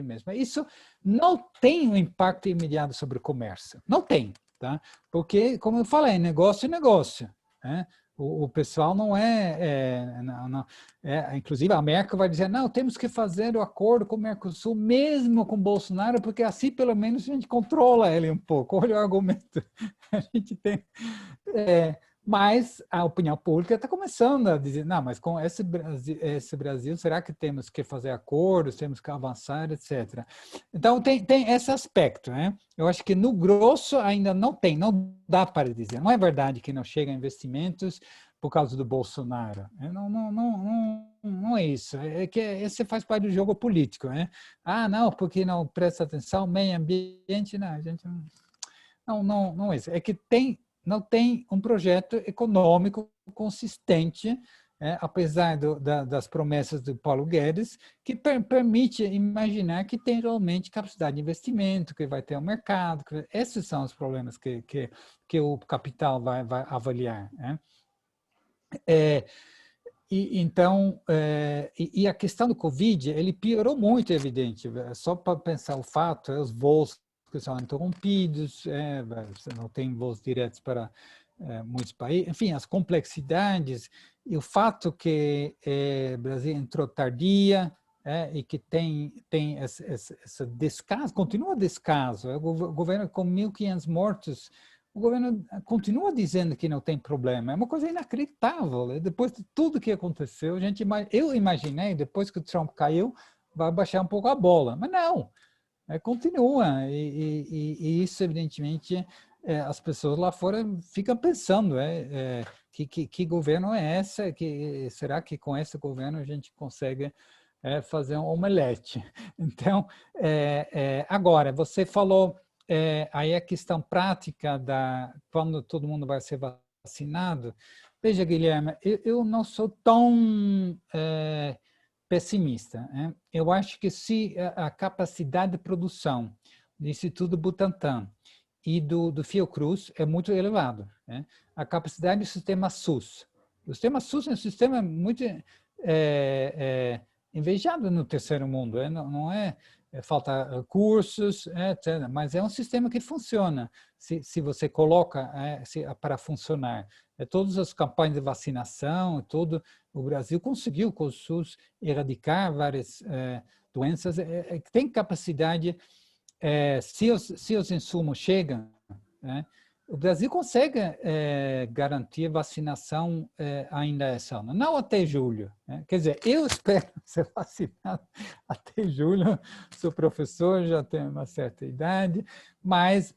mesmo. Isso não tem um impacto imediato sobre o comércio, não tem, tá? Porque, como eu falei, negócio é negócio, né? O pessoal não inclusive a Merkel vai dizer, não, temos que fazer o acordo com o Mercosul, mesmo com o Bolsonaro, porque assim pelo menos a gente controla ele um pouco. Olha o argumento. A gente tem, Mas a opinião pública está começando a dizer, não, mas com esse Brasil, será que temos que fazer acordos, temos que avançar, etc. Então, tem esse aspecto, né? Eu acho que no grosso ainda não dá para dizer. Não é verdade que não chegam investimentos por causa do Bolsonaro. Não é isso. É que esse faz parte do jogo político, né? Ah, não, porque não presta atenção, meio ambiente, não, a gente não é isso. É que não tem um projeto econômico consistente, apesar das promessas do Paulo Guedes, que permite imaginar que tem realmente capacidade de investimento, que vai ter um mercado. Esses são os problemas que o capital vai avaliar, né? Então, a questão do Covid, ele piorou muito, é evidente. Só para pensar o fato, os voos que são interrompidos, você não tem voos diretos para muitos países, enfim, as complexidades e o fato que o Brasil entrou tardia e que tem esse descaso, continua descaso. O governo com 1.500 mortos, o governo continua dizendo que não tem problema. É uma coisa inacreditável. Depois de tudo que aconteceu, eu imaginei, depois que o Trump caiu, vai baixar um pouco a bola. Mas não, continua. E isso, evidentemente, as pessoas lá fora ficam pensando, que governo é esse? Será que com esse governo a gente consegue fazer um omelete? Então, agora, você falou aí a questão prática quando todo mundo vai ser vacinado. Veja, Guilherme, eu não sou tão pessimista. Né? Eu acho que se a capacidade de produção do Instituto Butantan e do Fiocruz é muito elevado. Né? A capacidade do sistema SUS. O sistema SUS é um sistema muito invejado no terceiro mundo. Não falta recursos, etc. Mas é um sistema que funciona, se você coloca para funcionar. Todas as campanhas de vacinação, o Brasil conseguiu com o SUS erradicar várias doenças, tem capacidade, se os insumos chegam, o Brasil consegue garantir vacinação ainda esse ano, não até julho. Quer dizer, eu espero ser vacinado até julho, sou professor, já tenho uma certa idade, mas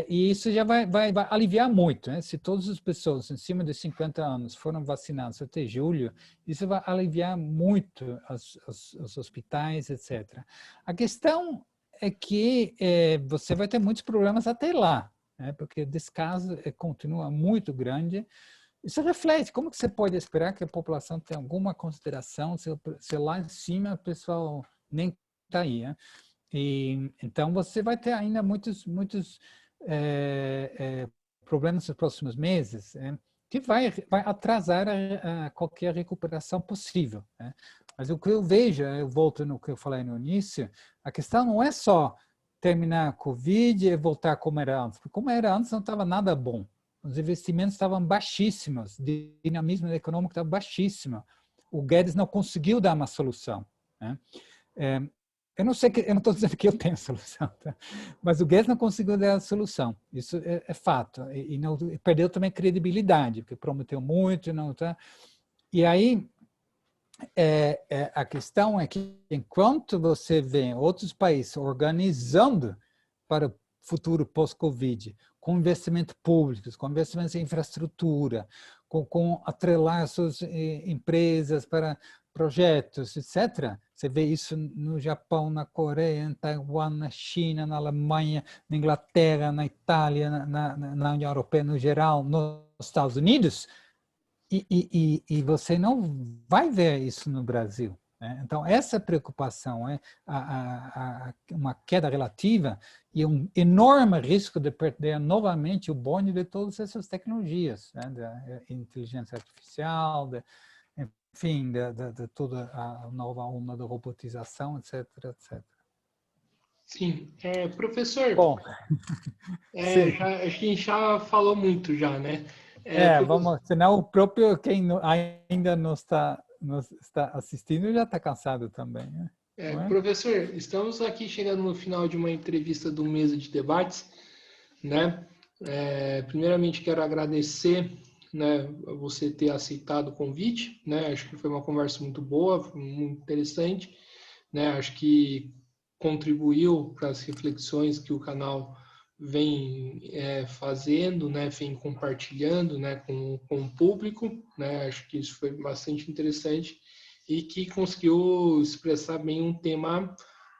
e isso já vai aliviar muito. Se todas as pessoas acima de 50 anos foram vacinadas até julho, isso vai aliviar muito os hospitais, etc. A questão é que você vai ter muitos problemas até lá, porque o descaso continua muito grande. Isso reflete, como que você pode esperar que a população tenha alguma consideração se lá em cima o pessoal nem está aí. Então, você vai ter ainda muitos problemas nos próximos meses, que vai atrasar qualquer recuperação possível. Mas o que eu vejo, eu volto no que eu falei no início, a questão não é só terminar a Covid e voltar como era antes. Porque como era antes, não estava nada bom. Os investimentos estavam baixíssimos, o dinamismo econômico estava baixíssimo. O Guedes não conseguiu dar uma solução. Eu não estou dizendo que eu tenho a solução, tá? Mas o Guedes não conseguiu dar a solução. Isso é fato. E perdeu também credibilidade, porque prometeu muito. Não, tá? E aí, a questão é que, enquanto você vê outros países organizando para o futuro pós-Covid, com investimentos públicos, com investimentos em infraestrutura, com atrelar suas empresas para projetos, etc. Você vê isso no Japão, na Coreia, em Taiwan, na China, na Alemanha, na Inglaterra, na Itália, na União Europeia no geral, nos Estados Unidos, e você não vai ver isso no Brasil. Então, essa preocupação é uma queda relativa e um enorme risco de perder novamente o bonde de todas essas tecnologias, da inteligência artificial, enfim, de toda a nova onda da robotização, etc, etc. Sim. Professor, Bom, acho que a gente já falou muito já, né? vamos, senão o próprio quem ainda não está assistindo já está cansado também. Né? Professor, estamos aqui chegando no final de uma entrevista do Mesa de Debates, né? Primeiramente, quero agradecer né, você ter aceitado o convite, né? Acho que foi uma conversa muito boa, muito interessante, né? Acho que contribuiu para as reflexões que o canal vem fazendo, né? Vem compartilhando, né? Com o público, né? Acho que isso foi bastante interessante e que conseguiu expressar bem um tema,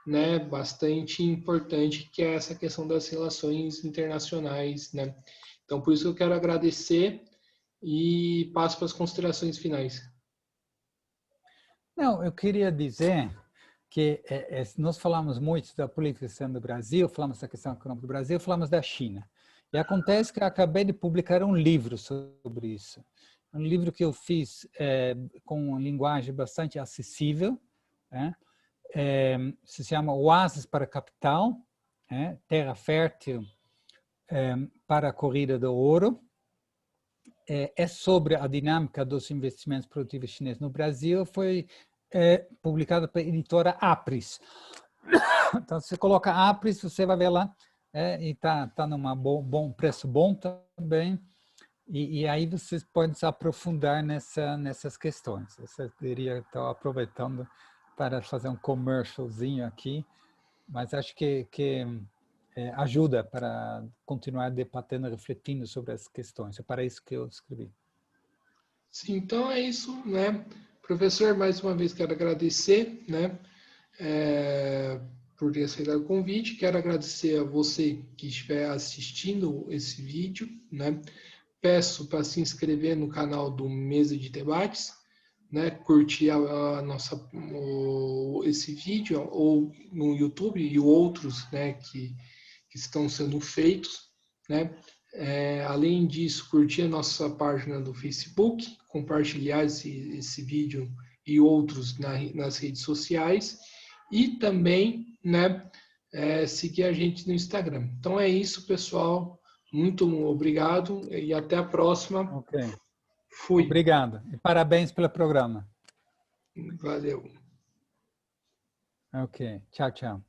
né? Bastante importante, que é essa questão das relações internacionais, né? Então, por isso eu quero agradecer e passo para as considerações finais. Não, eu queria dizer que nós falamos muito da política externa do Brasil, falamos da questão econômica do Brasil, falamos da China. E acontece que eu acabei de publicar um livro sobre isso. Um livro que eu fiz com uma linguagem bastante acessível, né? Se chama Oásis para a Capital, Terra Fértil para a Corrida do Ouro. É sobre a dinâmica dos investimentos produtivos chineses no Brasil, foi publicado pela editora Apris. Então, você coloca Apris, você vai ver lá, e está num bom preço bom também, e aí vocês podem se aprofundar nessas questões. Eu teria estar aproveitando para fazer um commercialzinho aqui, mas acho que ajuda para continuar debatendo, refletindo sobre as questões. É para isso que eu escrevi. Sim, então é isso, né? Professor, mais uma vez quero agradecer, né? Por ter aceitado o convite. Quero agradecer a você que estiver assistindo esse vídeo, né? Peço para se inscrever no canal do Mesa de Debates, né? Curtir esse vídeo ou no YouTube e outros, né? Que estão sendo feitos, né? Além disso, curtir a nossa página do Facebook, compartilhar esse vídeo e outros nas redes sociais e também, né, seguir a gente no Instagram. Então é isso, pessoal. Muito obrigado e até a próxima. Ok. Fui. Obrigado. E parabéns pelo programa. Valeu. Ok. Tchau, tchau.